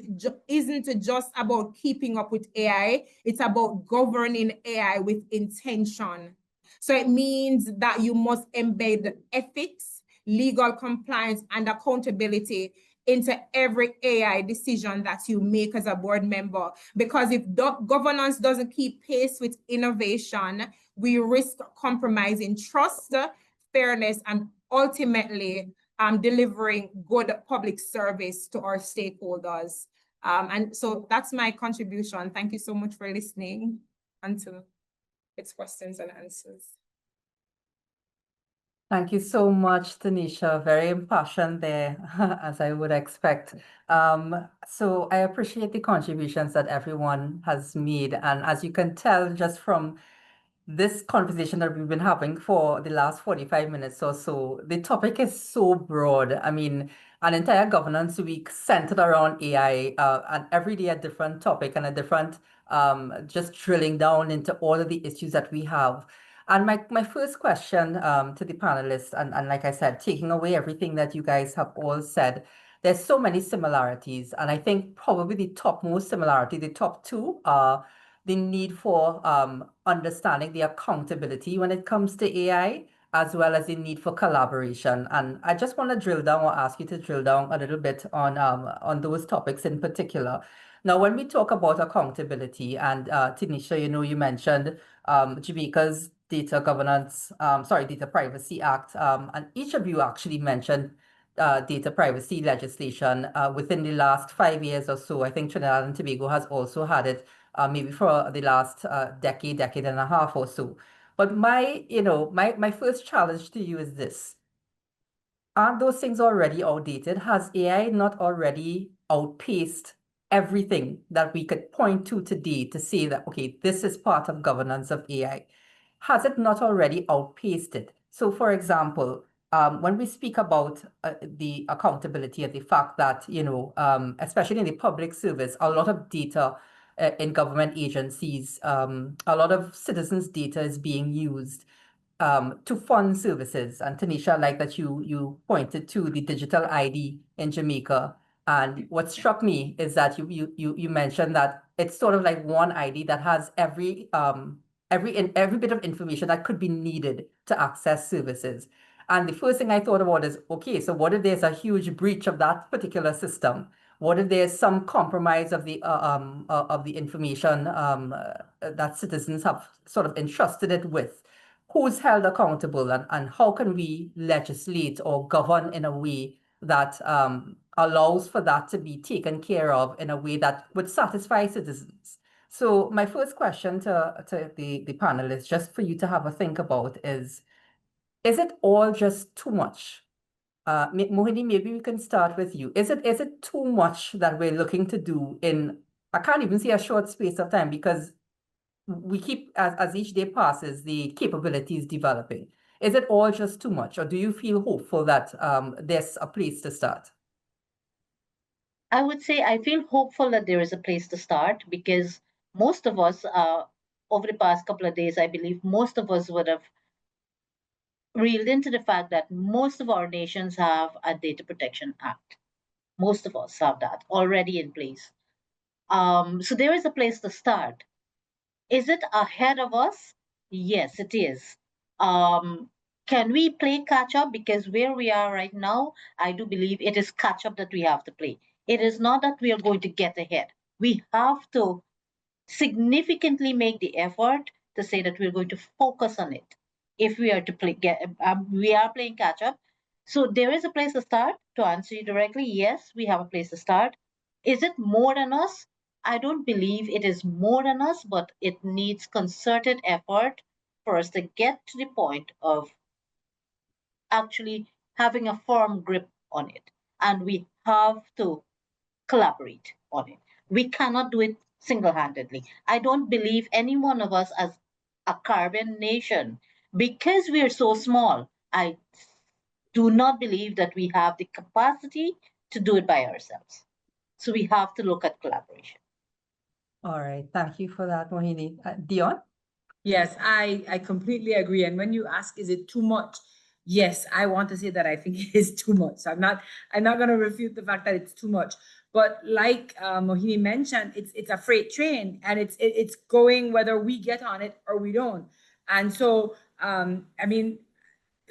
isn't just about keeping up with AI, it's about governing AI with intention. So it means that you must embed ethics, legal compliance, and accountability into every AI decision that you make as a board member. Because if governance doesn't keep pace with innovation, we risk compromising trust, fairness, and ultimately delivering good public service to our stakeholders. And so that's my contribution. Thank you so much for listening until its questions and answers. Thank you so much, Taneisha. Very impassioned there, as I would expect. So I appreciate the contributions that everyone has made. And as you can tell, just from this conversation that we've been having for the last 45 minutes or so, the topic is so broad. I mean, an entire governance week centered around AI, and every day a different topic and a different, just drilling down into all of the issues that we have. And my first question to the panelists, and like I said, taking away everything that you guys have all said, there's so many similarities. And I think probably the topmost similarity, the top two, are the need for understanding the accountability when it comes to AI, as well as the need for collaboration. And I just want to drill down or ask you to drill down a little bit on those topics in particular. Now, when we talk about accountability, and Taneisha, you mentioned Jamaica's Data Privacy Act, and each of you actually mentioned data privacy legislation within the last 5 years or so. I think Trinidad and Tobago has also had it maybe for the last decade and a half or so. But my first challenge to you is this. Aren't those things already outdated? Has AI not already outpaced everything that we could point to today to say that, okay, this is part of governance of AI? Has it not already outpaced it? So, for example, when we speak about the accountability and the fact that, especially in the public service, a lot of data in government agencies, a lot of citizens' data is being used to fund services. And Taneisha, like that you pointed to the digital ID in Jamaica. And what struck me is that you mentioned that it's sort of like one ID that has every bit of information that could be needed to access services. And the first thing I thought about is, okay, so what if there's a huge breach of that particular system? What if there's some compromise of the information that citizens have sort of entrusted it with? Who's held accountable, and how can we legislate or govern in a way that allows for that to be taken care of in a way that would satisfy citizens? So my first question to the panelists, just for you to have a think about, is it all just too much? Mohini, maybe we can start with you. Is it too much that we're looking to do in, I can't even see a short space of time, because we keep, as each day passes, the capabilities developing. Is it all just too much, or do you feel hopeful that there's a place to start? I would say I feel hopeful that there is a place to start, because most of us, over the past couple of days, I believe most of us would have reeled into the fact that most of our nations have a Data Protection Act. Most of us have that already in place. So there is a place to start. Is it ahead of us? Yes, it is. Can we play catch up? Because where we are right now, I do believe it is catch up that we have to play. It is not that we are going to get ahead. We have to significantly make the effort to say that we're going to focus on it. If we are to play, we are playing catch up. So there is a place to start. To answer you directly, yes, we have a place to start. Is it more than us? I don't believe it is more than us, but it needs concerted effort for us to get to the point of actually having a firm grip on it. And we have to collaborate on it. We cannot do it single-handedly. I don't believe any one of us as a Caribbean nation, because we are so small, I do not believe that we have the capacity to do it by ourselves. So we have to look at collaboration. All right, thank you for that, Mohini. Dionne? Yes, I completely agree. And when you ask, is it too much? Yes, I want to say that I think it is too much. So I'm not going to refute the fact that it's too much. But like Mohini mentioned, it's a freight train, and it's going whether we get on it or we don't. And so, I mean,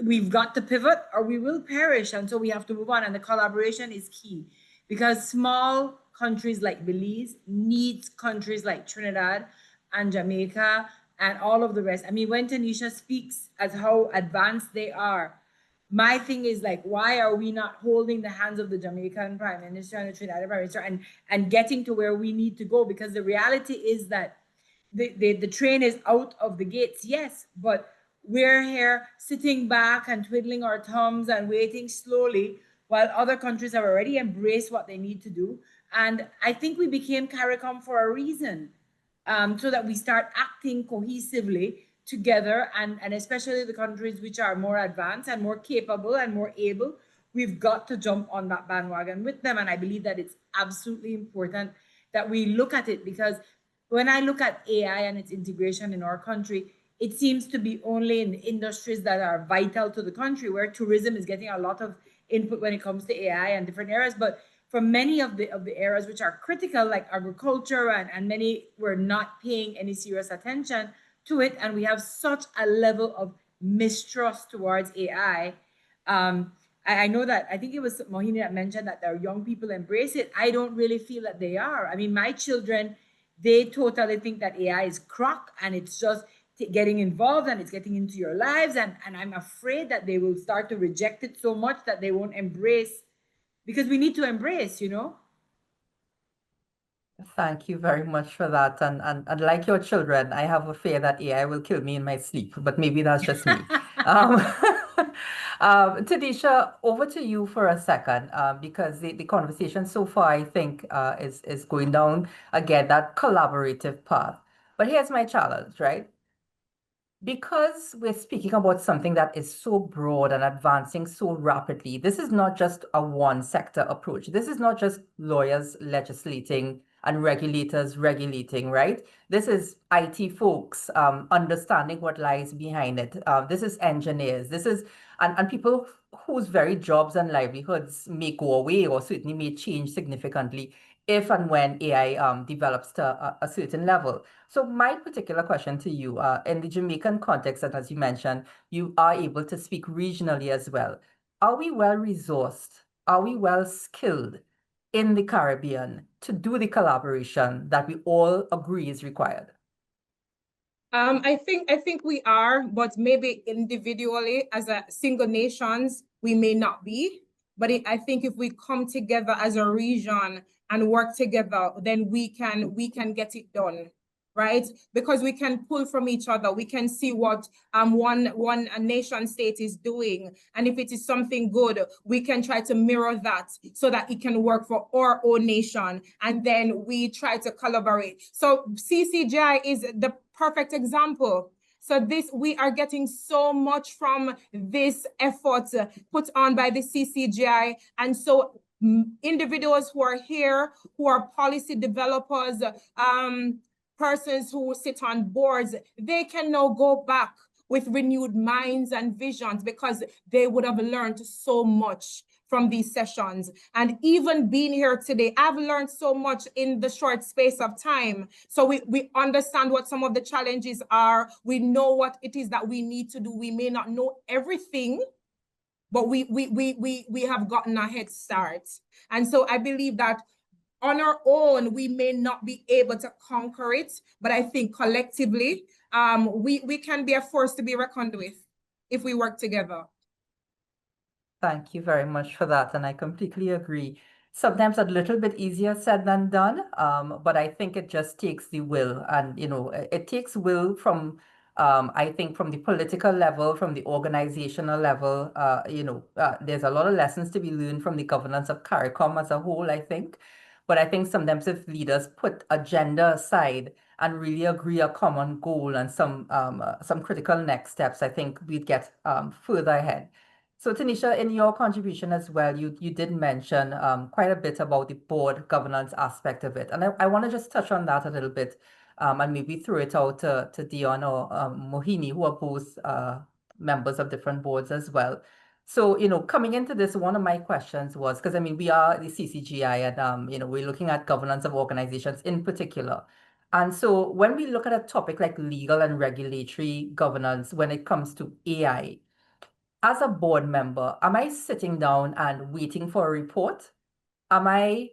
we've got to pivot or we will perish. And so we have to move on. And the collaboration is key. because small countries like Belize need countries like Trinidad and Jamaica and all of the rest. I mean, when Taneisha speaks as how advanced they are, my thing is like, why are we not holding the hands of the Jamaican Prime Minister and the Trinidad Prime Minister and getting to where we need to go? Because the reality is that the train is out of the gates, yes, but we're here sitting back and twiddling our thumbs and waiting slowly while other countries have already embraced what they need to do. And I think we became CARICOM for a reason, so that we start acting cohesively together, and especially the countries which are more advanced and more capable and more able, we've got to jump on that bandwagon with them. And I believe that it's absolutely important that we look at it, because when I look at AI and its integration in our country, it seems to be only in the industries that are vital to the country, where tourism is getting a lot of input when it comes to AI and different areas. But for many of the areas which are critical, like agriculture, and many were not paying any serious attention to it, and we have such a level of mistrust towards AI. I know that, I think it was Mohini that mentioned that our young people embrace it. I don't really feel that they are. I mean, my children, they totally think that AI is crock, and it's just getting involved and it's getting into your lives. And I'm afraid that they will start to reject it so much that they won't embrace, because we need to embrace, you know? Thank you very much for that. And like your children, I have a fear that AI will kill me in my sleep, but maybe that's just me. Um, Taneisha, over to you for a second, because the conversation so far, I think, is going down again that collaborative path. But here's my challenge, right? Because we're speaking about something that is so broad and advancing so rapidly, this is not just a one sector approach. This is not just lawyers legislating and regulators regulating, right? This is IT folks understanding what lies behind it. This is engineers. This is and people whose very jobs and livelihoods may go away or certainly may change significantly if and when AI develops to a certain level. So my particular question to you, in the Jamaican context, and as you mentioned, you are able to speak regionally as well. Are we well resourced? Are we well skilled in the Caribbean to do the collaboration that we all agree is required? I think we are, but maybe individually as a single nations, we may not be. But I think if we come together as a region and work together, then we can get it done, right? Because we can pull from each other. We can see what one nation state is doing, and if it is something good, we can try to mirror that so that it can work for our own nation, and then we try to collaborate. So CCGI is the perfect example. So we are getting so much from this effort put on by the CCGI. And so individuals who are here, who are policy developers, persons who sit on boards, they can now go back with renewed minds and visions, because they would have learned so much from these sessions. And even being here today, I've learned so much in the short space of time. So we understand what some of the challenges are. We know what it is that we need to do. We may not know everything, but we have gotten a head start. And so I believe that on our own, we may not be able to conquer it, but I think collectively, we can be a force to be reckoned with if we work together. Thank you very much for that, and I completely agree. Sometimes a little bit easier said than done, but I think it just takes the will, and it takes will from, I think, from the political level, from the organizational level. There's a lot of lessons to be learned from the governance of CARICOM as a whole, I think. But I think sometimes if leaders put agenda aside and really agree a common goal and some critical next steps, I think we'd get further ahead. So Taneisha, in your contribution as well, you did mention quite a bit about the board governance aspect of it. And I want to just touch on that a little bit, and maybe throw it out to Dionne or Mohini, who are both members of different boards as well. So, coming into this, one of my questions was, because I mean, we are the CCGI, and we're looking at governance of organizations in particular. And so when we look at a topic like legal and regulatory governance when it comes to AI, as a board member, am I sitting down and waiting for a report? am I,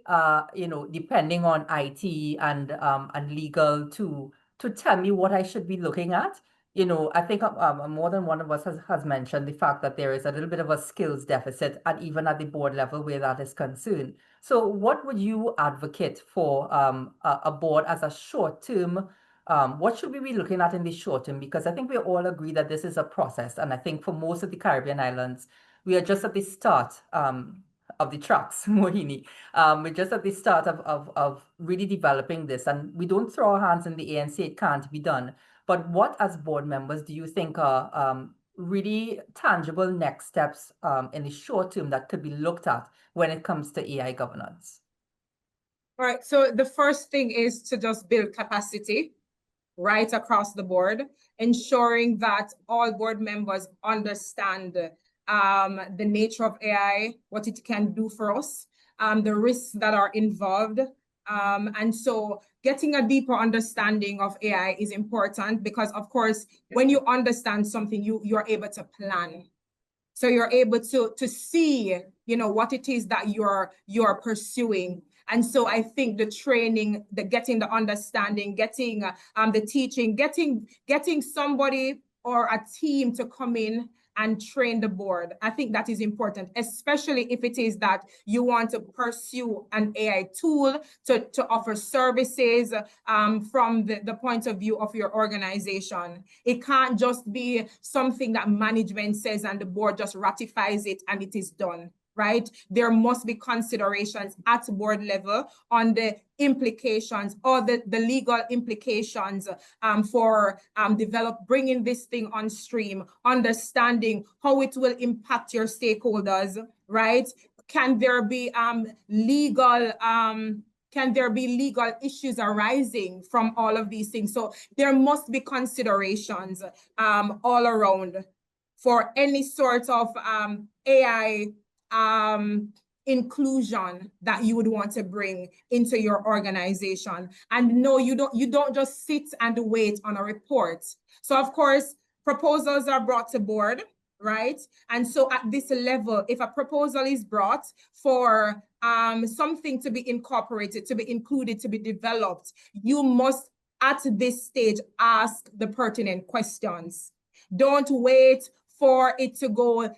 depending on IT and legal to tell me what I should be looking at? I think more than one of us has mentioned the fact that there is a little bit of a skills deficit, and even at the board level where that is concerned. So what would you advocate for a board as a short term? What should we be looking at in the short term? Because I think we all agree that this is a process. And I think for most of the Caribbean islands, we are just at the start of the tracks, Mohini. We're just at the start of really developing this. And we don't throw our hands in the air and say it can't be done. But what, as board members, do you think are really tangible next steps in the short term that could be looked at when it comes to AI governance? All right, so the first thing is to just build capacity right across the board, ensuring that all board members understand the nature of AI, what it can do for us, the risks that are involved. And so getting a deeper understanding of AI is important because, of course, when you understand something, you're able to plan. So you're able to see, what it is that you're pursuing. And so I think the training, getting the understanding, getting the teaching, getting somebody or a team to come in and train the board. I think that is important, especially if it is that you want to pursue an AI tool to offer services from the point of view of your organization. It can't just be something that management says and the board just ratifies it and it is done. Right? There must be considerations at board level on the implications or the legal implications for bringing this on on stream, understanding how it will impact your stakeholders, right? Can there be legal issues arising from all of these things? So there must be considerations all around for any sort of AI inclusion that you would want to bring into your organization. And no, you don't just sit and wait on a report. So of course, proposals are brought to board, right? And so at this level, if a proposal is brought for something to be incorporated, to be included, to be developed, you must at this stage ask the pertinent questions. Don't wait for it to go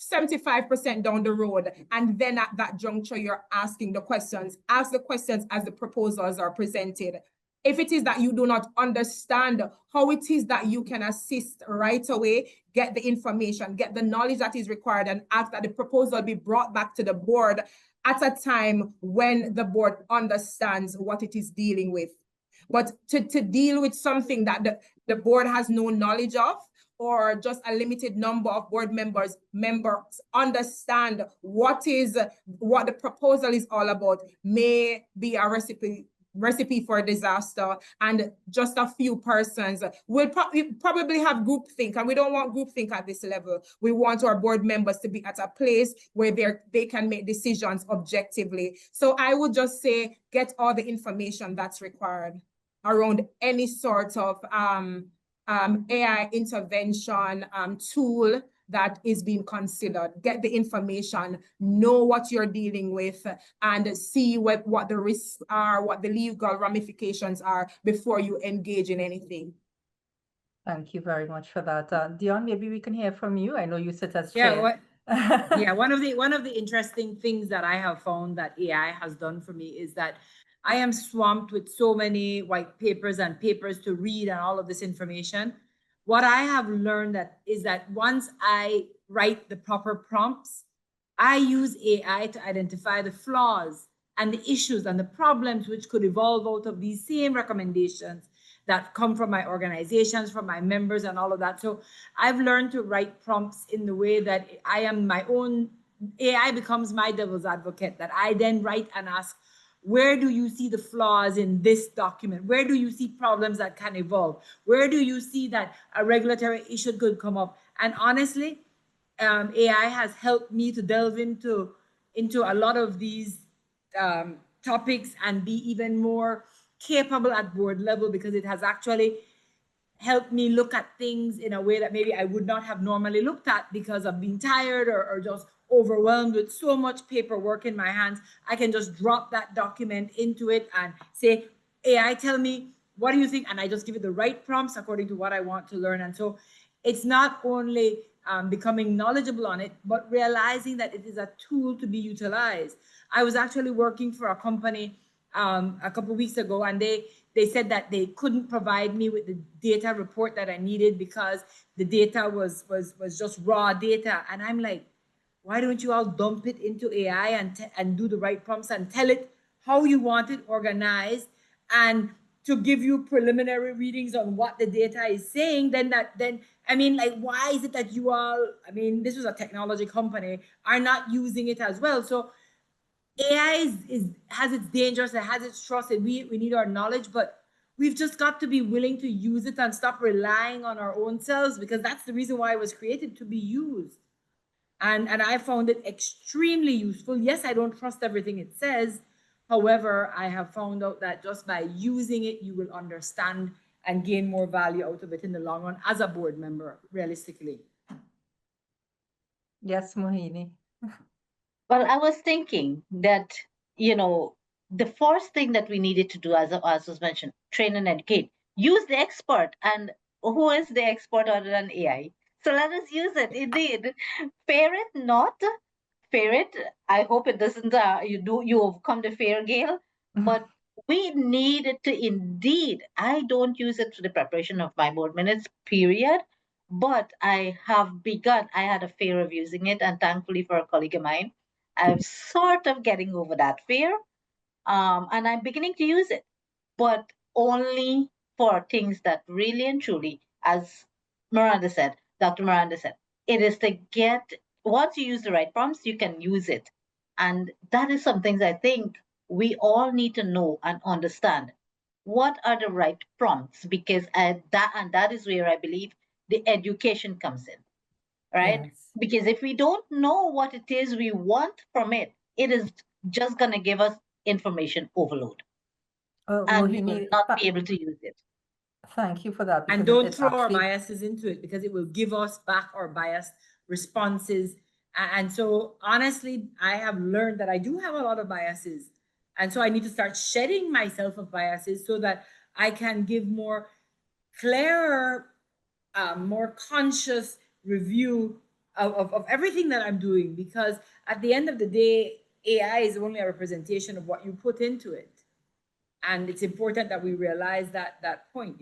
75% down the road, and then at that juncture, you're asking the questions. Ask the questions as the proposals are presented. If it is that you do not understand how it is that you can assist right away, get the information, get the knowledge that is required, and ask that the proposal be brought back to the board at a time when the board understands what it is dealing with. But to deal with something that the board has no knowledge of, or just a limited number of board members understand what the proposal is all about, may be a recipe for disaster, and just a few persons will probably have groupthink, and we don't want groupthink at this level. We want our board members to be at a place where they can make decisions objectively. So I would just say, get all the information that's required around any sort of AI intervention tool that is being considered. Get the information, know what you're dealing with, and see what the risks are, what the legal ramifications are before you engage in anything. Thank you very much for that. Dionne, maybe we can hear from you. I know you sit as chair. One of the interesting things that I have found that AI has done for me is that I am swamped with so many white papers and papers to read and all of this information. What I have learned is that once I write the proper prompts, I use AI to identify the flaws and the issues and the problems which could evolve out of these same recommendations that come from my organizations, from my members and all of that. So I've learned to write prompts in the way that I am my own, AI becomes my devil's advocate, that I then write and ask, where do you see the flaws in this document? Where do you see problems that can evolve? Where do you see that a regulatory issue could come up? And honestly, AI has helped me to delve into a lot of these topics and be even more capable at board level, because it has actually helped me look at things in a way that maybe I would not have normally looked at because of being tired or just overwhelmed with so much paperwork in my hands, I can just drop that document into it and say, AI, tell me, what do you think? And I just give it the right prompts according to what I want to learn. And so it's not only becoming knowledgeable on it, but realizing that it is a tool to be utilized. I was actually working for a company a couple of weeks ago, and they said that they couldn't provide me with the data report that I needed because the data was just raw data. And I'm like, why don't you all dump it into AI and do the right prompts and tell it how you want it organized, and to give you preliminary readings on what the data is saying? Then I mean, like, why is it that you all, I mean, this was a technology company, are not using it as well? So AI has its dangers, it has its trust, and we need our knowledge, but we've just got to be willing to use it and stop relying on our own selves, because that's the reason why it was created, to be used. And I found it extremely useful. Yes, I don't trust everything it says. However, I have found out that just by using it, you will understand and gain more value out of it in the long run as a board member, realistically. Yes, Mohini. Well, I was thinking that, the first thing that we needed to do, as was mentioned, train and educate, use the expert. And who is the expert other than AI? So let us use it. Indeed, fear it not, fear it. I hope it doesn't. You overcome the fear, Gayle. But we need to indeed. I don't use it for the preparation of my board minutes, period. But I have begun. I had a fear of using it, and thankfully for a colleague of mine, I'm sort of getting over that fear. And I'm beginning to use it, but only for things that really and truly, as Miranda said, Dr. Miranda said, it is to get, once you use the right prompts, you can use it. And that is some things I think we all need to know and understand. What are the right prompts? Because that is where I believe the education comes in, right? Yes. Because if we don't know what it is we want from it, it is just going to give us information overload, and we will Mohini, not be able to use it. thank you for that, And because don't it throw our actually, biases into it, because it will give us back our biased responses. And so honestly, I have learned that I do have a lot of biases. And so I need to start shedding myself of biases so that I can give more clearer, more conscious review of everything that I'm doing. Because at the end of the day, AI is only a representation of what you put into it. And it's important that we realize that point,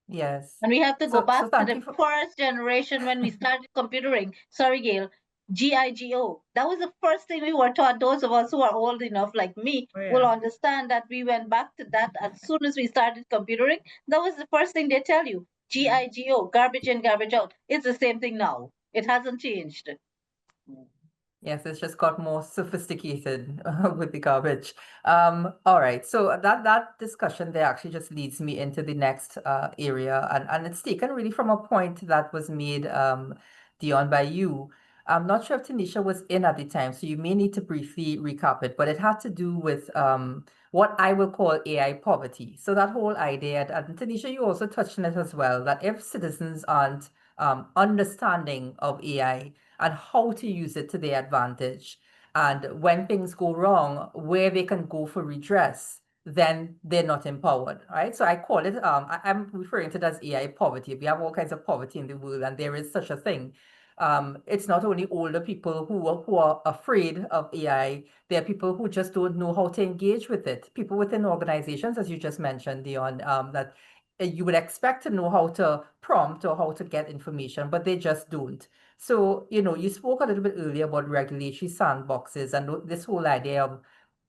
yes. And we have to go So back to thank the you for, first generation when we started computering. Sorry, Gayle. GIGO. That was the first thing we were taught. Those of us who are old enough, like me, Oh, yeah. will understand that we went back to that as soon as we started computering. That was the first thing they tell you. GIGO, garbage in, garbage out. It's the same thing now. It hasn't changed. yes, it's just got more sophisticated with the garbage. All right, so that discussion there actually just leads me into the next area, and it's taken really from a point that was made, Dionne, by you. I'm not sure if Taneisha was in at the time, so you may need to briefly recap it, but it had to do with what I will call AI poverty. So that whole idea, and Taneisha, you also touched on it as well, that if citizens aren't understanding of AI and how to use it to their advantage, and when things go wrong, where they can go for redress, then they're not empowered, right? So I call it, I'm referring to it as AI poverty. We have all kinds of poverty in the world, and there is such a thing. It's not only older people who are afraid of AI, there are people who just don't know how to engage with it. People within organizations, as you just mentioned, Dionne, that you would expect to know how to prompt or how to get information, but they just don't. So, you spoke a little bit earlier about regulatory sandboxes and this whole idea of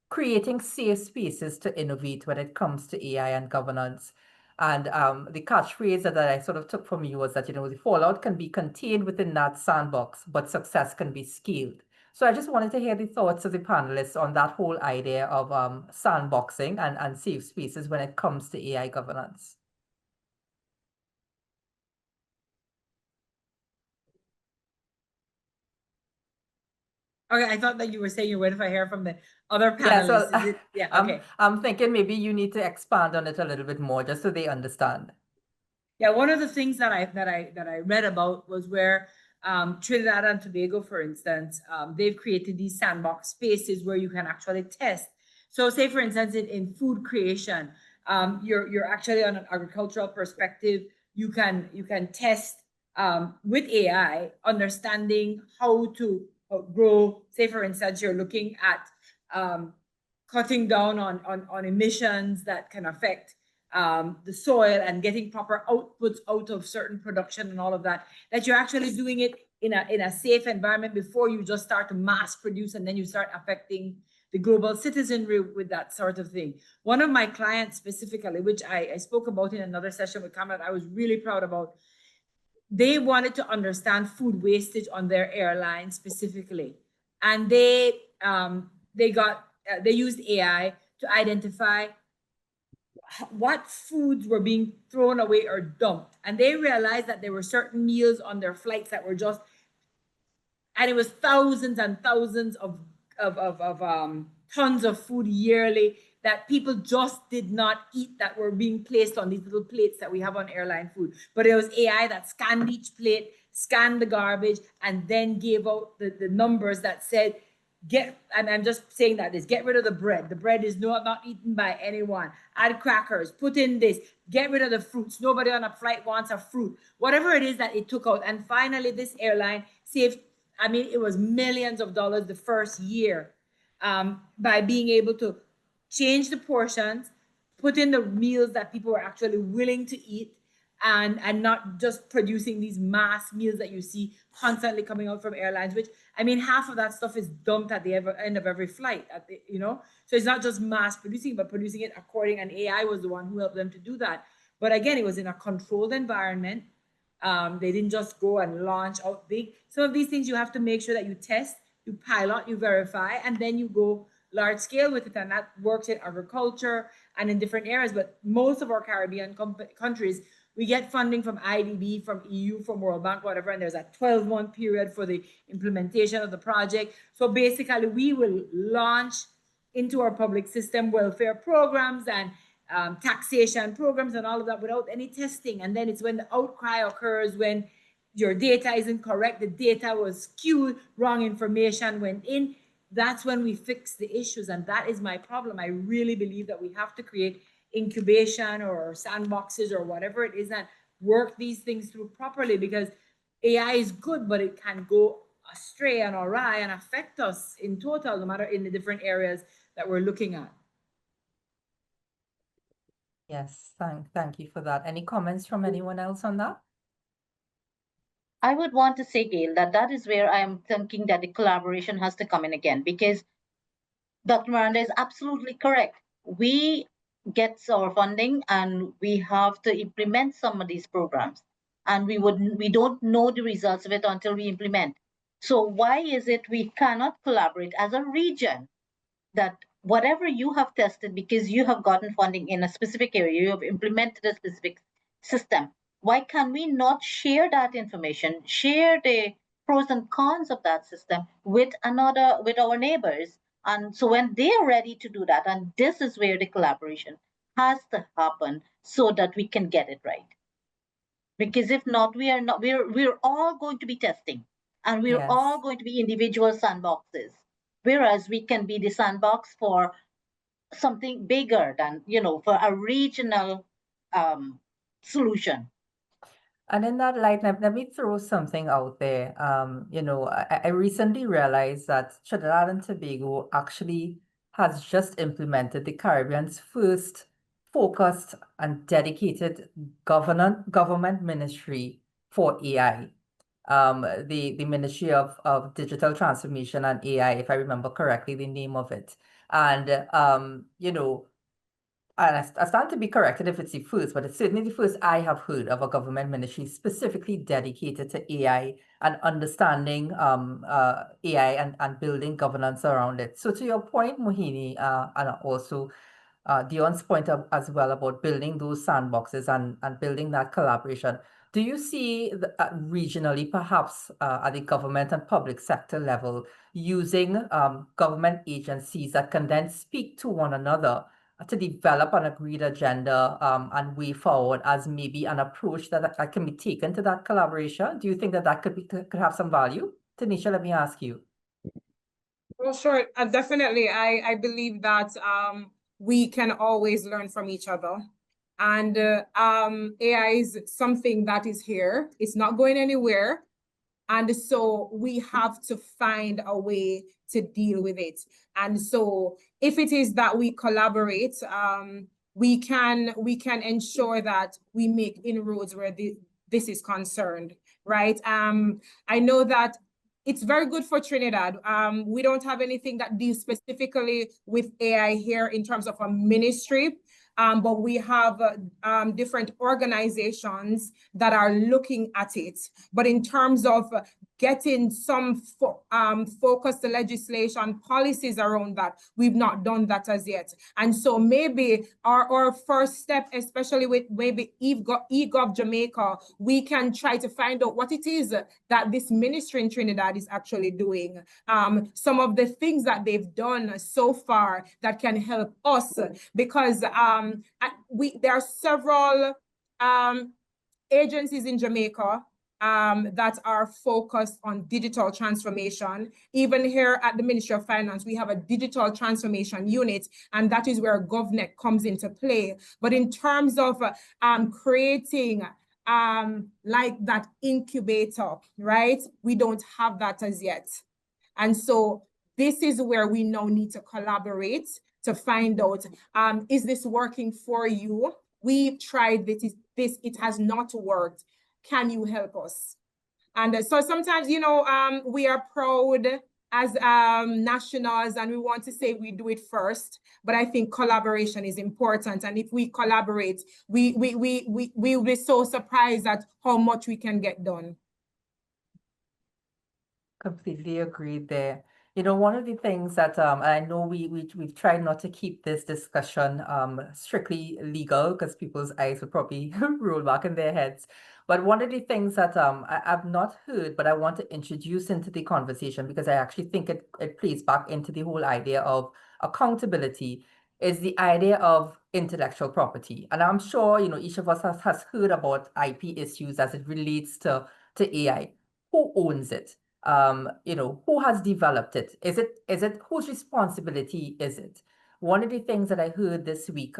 creating safe spaces to innovate when it comes to AI and governance. And the catchphrase that I sort of took from you was that, the fallout can be contained within that sandbox, but success can be scaled. So I just wanted to hear the thoughts of the panelists on that whole idea of sandboxing and safe spaces when it comes to AI governance. Okay, I thought that you were saying you're waiting for hear from the other Yeah, so panelists. Is it? Yeah, okay. I'm thinking maybe you need to expand on it a little bit more just so they understand. Yeah, one of the things that I read about was where Trinidad and Tobago, for instance, they've created these sandbox spaces where you can actually test. So say, for instance, in food creation, you're actually on an agricultural perspective, you can test with AI, understanding how to grow. Say, for instance, you're looking at cutting down on emissions that can affect the soil and getting proper outputs out of certain production and all of that, that you're actually doing it in a safe environment before you just start to mass produce and then you start affecting the global citizenry with that sort of thing. One of my clients specifically, which I spoke about in another session with Campbell, I was really proud about, they wanted to understand food wastage on their airline specifically. And they used AI to identify what foods were being thrown away or dumped. And they realized that there were certain meals on their flights that were just, and it was thousands and thousands of tons of food yearly that people just did not eat, that were being placed on these little plates that we have on airline food. But it was AI that scanned each plate, scanned the garbage, and then gave out the numbers that said, I'm just saying that this, get rid of the bread. The bread is not eaten by anyone. Add crackers, put in this, get rid of the fruits. Nobody on a flight wants a fruit. Whatever it is that it took out. And finally, this airline saved, it was millions of dollars the first year by being able to change the portions, put in the meals that people were actually willing to eat, and not just producing these mass meals that you see constantly coming out from airlines, which, half of that stuff is dumped at the end of every flight, So it's not just mass producing, but producing it according, and AI was the one who helped them to do that. But again, it was in a controlled environment. They didn't just go and launch out big. Some of these things you have to make sure that you test, you pilot, you verify, and then you go large scale with it. And that works in agriculture and in different areas. But most of our Caribbean countries, we get funding from IDB, from EU, from World Bank, whatever, and there's a 12-month period for the implementation of the project. So basically, we will launch into our public system welfare programs and taxation programs and all of that without any testing. And then it's when the outcry occurs, when your data isn't correct, the data was skewed, wrong information went in, that's when we fix the issues. And that is my problem. I really believe that we have to create incubation or sandboxes or whatever it is and work these things through properly, because AI is good, but it can go astray and awry and affect us in total, no matter in the different areas that we're looking at. Yes, thank you for that. Any comments from anyone else on that? I would want to say, Gayle, that is where I am thinking that the collaboration has to come in again, because Dr. Miranda is absolutely correct. We get our funding and we have to implement some of these programs, and we don't know the results of it until we implement. So why is it we cannot collaborate as a region, that whatever you have tested, because you have gotten funding in a specific area, you have implemented a specific system, why can we not share that information, share the pros and cons of that system with our neighbors? And so when they are ready to do that, and this is where the collaboration has to happen so that we can get it right. Because if not, we're all going to be testing, and we're all going to be individual sandboxes, whereas we can be the sandbox for something bigger than, for a regional solution. And in that light, let me throw something out there. I recently realized that Trinidad and Tobago actually has just implemented the Caribbean's first focused and dedicated government ministry for AI. The Ministry of Digital Transformation and AI, if I remember correctly, the name of it. And and I stand to be corrected if it's the first, but it's certainly the first I have heard of a government ministry specifically dedicated to AI and understanding AI and building governance around it. So to your point, Mohini, and also Dionne's point as well about building those sandboxes and building that collaboration, do you see regionally, perhaps at the government and public sector level, using government agencies that can then speak to one another to develop an agreed agenda and way forward as maybe an approach that can be taken to that collaboration? Do you think that could have some value? Taneisha, let me ask you. Well, sure, definitely. I believe that we can always learn from each other. And AI is something that is here. It's not going anywhere. And so we have to find a way to deal with it. And so if it is that we collaborate, we can ensure that we make inroads where this is concerned, right? I know that it's very good for Trinidad. We don't have anything that deals specifically with AI here in terms of a ministry, but we have different organizations that are looking at it. But in terms of getting some focused legislation policies around that, we've not done that as yet. And so maybe our first step, especially with maybe eGov Jamaica, we can try to find out what it is that this ministry in Trinidad is actually doing. Some of the things that they've done so far that can help us, because there are several agencies in Jamaica that are focused on digital transformation. Even here at the Ministry of Finance, we have a digital transformation unit, and that is where GovNet comes into play. But in terms of creating like that incubator, right? We don't have that as yet. And so this is where we now need to collaborate to find out, is this working for you? We've tried this, it has not worked. Can you help us? And so sometimes, you know, we are proud as nationals and we want to say we do it first, but I think collaboration is important. And if we collaborate, we will be so surprised at how much we can get done. Completely agreed there. You know, one of the things that I know we've tried not to keep this discussion strictly legal because people's eyes would probably roll back in their heads. But one of the things that I've not heard, but I want to introduce into the conversation because I actually think it plays back into the whole idea of accountability is the idea of intellectual property. And I'm sure, you know, each of us has heard about IP issues as it relates to AI. Who owns it? You know, who has developed it? Is it whose responsibility is it? One of the things that I heard this week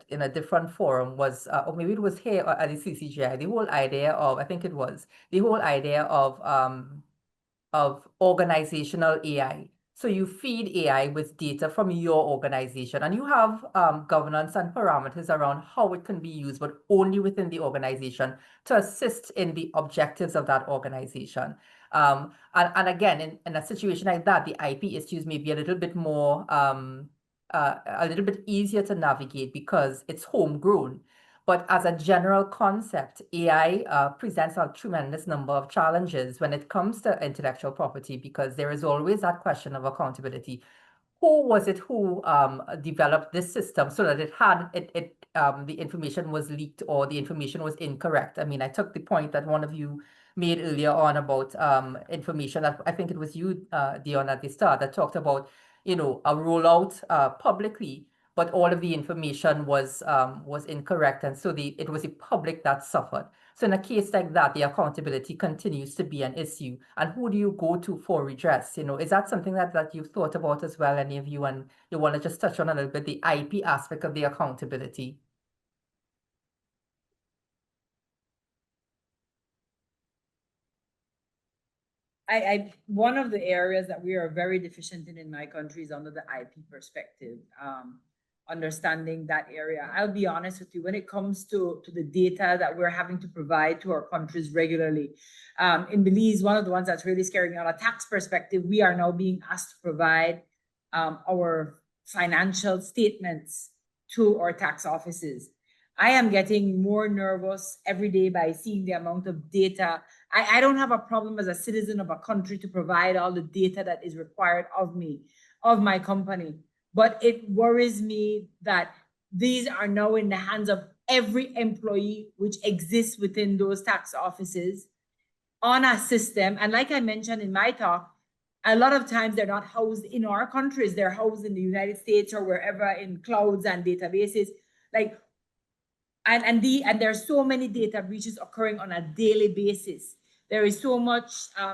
in a different forum was, or maybe it was here at the CCGI, the whole idea of, I think it was, the whole idea of organizational AI. So you feed AI with data from your organization and you have governance and parameters around how it can be used, but only within the organization to assist in the objectives of that organization. And again, in a situation like that, the IP issues may be a little bit more, a little bit easier to navigate because it's homegrown. But as a general concept, AI presents a tremendous number of challenges when it comes to intellectual property because there is always that question of accountability. Who was it who developed this system so that the information was leaked or the information was incorrect? I mean, I took the point that one of you made earlier on about information that I think it was you, Dionne, at the start that talked about, you know, a rollout publicly, but all of the information was incorrect, and so it was the public that suffered. So in a case like that, the accountability continues to be an issue. And who do you go to for redress? You know, is that something that you've thought about as well, any of you? And you want to just touch on a little bit the IP aspect of the accountability? One of the areas that we are very deficient in my country is under the IP perspective. Understanding that area. I'll be honest with you, when it comes to the data that we're having to provide to our countries regularly, in Belize, one of the ones that's really scaring me on a tax perspective, we are now being asked to provide our financial statements to our tax offices. I am getting more nervous every day by seeing the amount of data. I don't have a problem as a citizen of a country to provide all the data that is required of me, of my company. But it worries me that these are now in the hands of every employee which exists within those tax offices on a system. And like I mentioned in my talk, a lot of times they're not housed in our countries, they're housed in the United States or wherever in clouds and databases. Like, and there's so many data breaches occurring on a daily basis. There is so much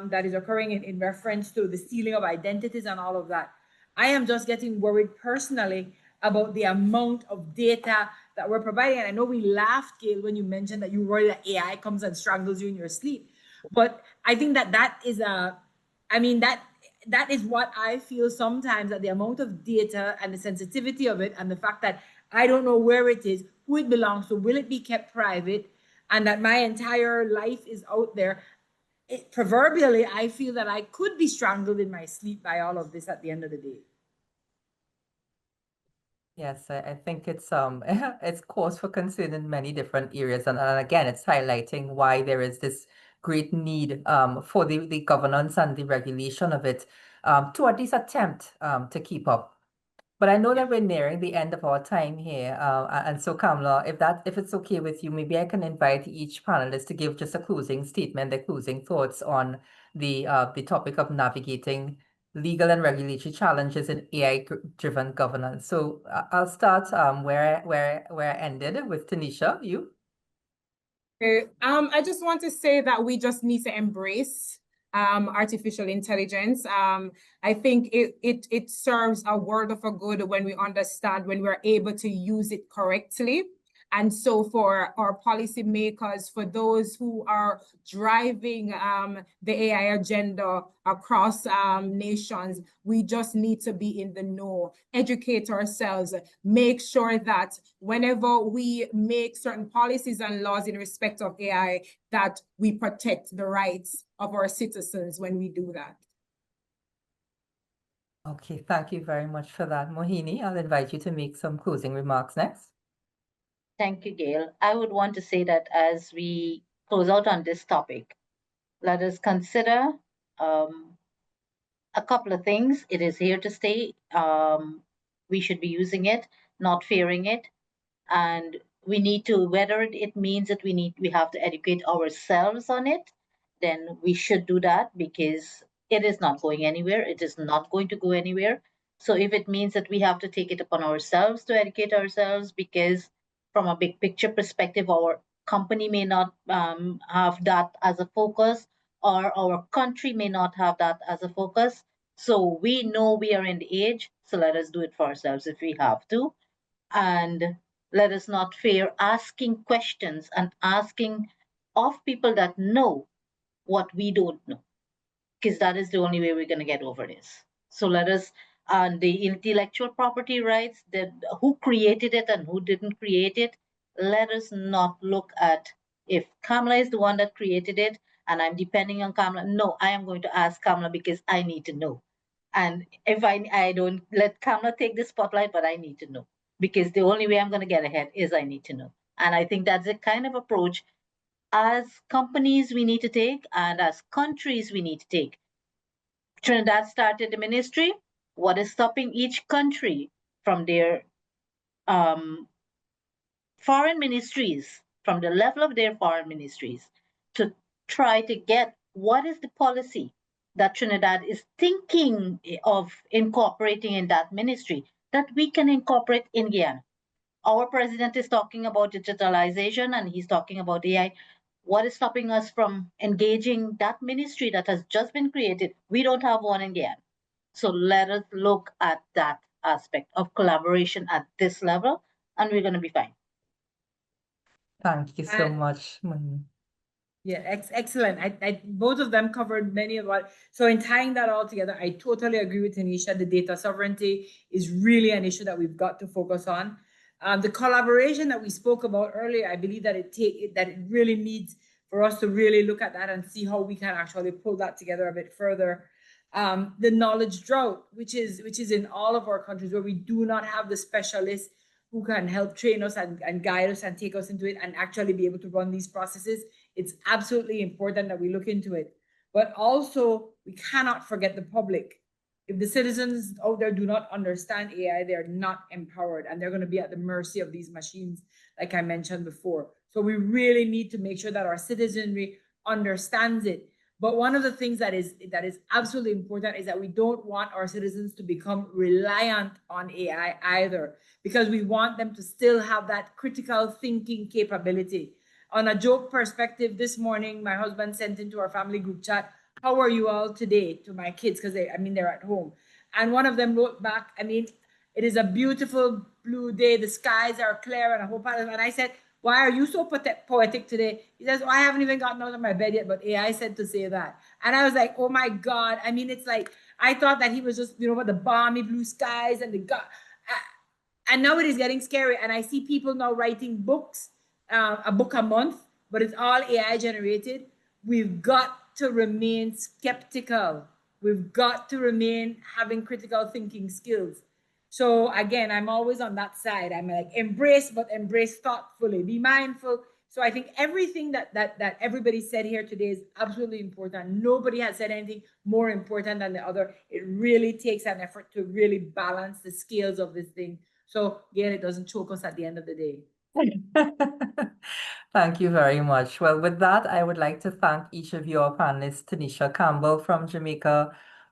that is occurring in reference to the stealing of identities and all of that. I am just getting worried personally about the amount of data that we're providing. And I know we laughed, Gayle, when you mentioned that you worry that AI comes and strangles you in your sleep. But I think that is that is what I feel sometimes, that the amount of data and the sensitivity of it and the fact that I don't know where it is, who it belongs to, will it be kept private, and that my entire life is out there. Proverbially, I feel that I could be strangled in my sleep by all of this at the end of the day. Yes, I think it's it's cause for concern in many different areas, and again, it's highlighting why there is this great need for the governance and the regulation of it to at least attempt to keep up. But I know that we're nearing the end of our time here, and so Kamala, if it's okay with you, maybe I can invite each panelist to give just a closing statement, their closing thoughts on the topic of navigating legal and regulatory challenges in AI-driven governance. So I'll start where I ended with Taneisha. You? Okay. I just want to say that we just need to embrace artificial intelligence. I think it serves a world of a good when we understand, when we're able to use it correctly. And so for our policymakers, for those who are driving the AI agenda across nations, we just need to be in the know, educate ourselves, make sure that whenever we make certain policies and laws in respect of AI, that we protect the rights of our citizens when we do that. Okay, thank you very much for that. Mohini, I'll invite you to make some closing remarks next. Thank you, Gayle. I would want to say that as we close out on this topic, let us consider a couple of things. It is here to stay. We should be using it, not fearing it. And we need to, whether it means that we have to educate ourselves on it, then we should do that, because it is not going anywhere. It is not going to go anywhere. So if it means that we have to take it upon ourselves to educate ourselves, because from a big picture perspective, our company may not have that as a focus, or our country may not have that as a focus. So we know we are in the age, so let us do it for ourselves if we have to. And let us not fear asking questions and asking of people that know what we don't know, because that is the only way we're going to get over this. So let us, and the intellectual property rights, who created it and who didn't create it, let us not look at if Kamala is the one that created it and I'm depending on Kamala. No, I am going to ask Kamala because I need to know. And if I don't let Kamala take the spotlight, but I need to know, because the only way I'm going to get ahead is I need to know. And I think that's the kind of approach as companies we need to take, and as countries we need to take. Trinidad started the ministry. What is stopping each country from their foreign ministries, from the level of their foreign ministries, to try to get what is the policy that Trinidad is thinking of incorporating in that ministry that we can incorporate in Guyana? Our president is talking about digitalization and he's talking about AI. What is stopping us from engaging that ministry that has just been created? We don't have one in Guyana. So let us look at that aspect of collaboration at this level, and we're going to be fine. Thank you so much, Mohini. Yeah, excellent. Both of them covered many of what. So in tying that all together, I totally agree with Taneisha. The data sovereignty is really an issue that we've got to focus on. The collaboration that we spoke about earlier, I believe that it really needs for us to really look at that and see how we can actually pull that together a bit further. The knowledge drought, which is in all of our countries, where we do not have the specialists who can help train us and guide us and take us into it and actually be able to run these processes. It's absolutely important that we look into it. But also, we cannot forget the public. If the citizens out there do not understand AI, they're not empowered, and they're going to be at the mercy of these machines, like I mentioned before. So we really need to make sure that our citizenry understands it. But one of the things that is absolutely important is that we don't want our citizens to become reliant on AI either, because we want them to still have that critical thinking capability. On a joke perspective, this morning, my husband sent into our family group chat, "How are you all today?" to my kids, because they're at home. And one of them wrote back, "It is a beautiful blue day. The skies are clear and a whole pile of," and I said, "Why are you so poetic today?" He says, "Oh, I haven't even gotten out of my bed yet, but AI said to say that." And I was like, oh my God. It's like, I thought that he was just, with the balmy blue skies and and now it is getting scary. And I see people now writing books, a book a month, but it's all AI generated. We've got to remain skeptical. We've got to remain having critical thinking skills. So again, I'm always on that side. I'm like, embrace, but embrace thoughtfully. Be mindful. So I think everything that everybody said here today is absolutely important. Nobody has said anything more important than the other. It really takes an effort to really balance the scales of this thing. So again, it doesn't choke us at the end of the day. Thank you very much. Well, with that, I would like to thank each of your panelists, Taneisha Campbell from Jamaica,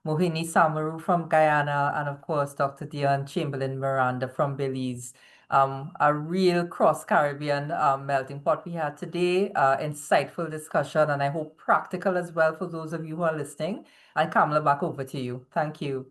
Mohini Somaroo from Guyana, and of course, Dr. Dionne Chamberlain Miranda from Belize. A real cross-Caribbean melting pot we had today, insightful discussion, and I hope practical as well for those of you who are listening. And Kamala, back over to you. Thank you.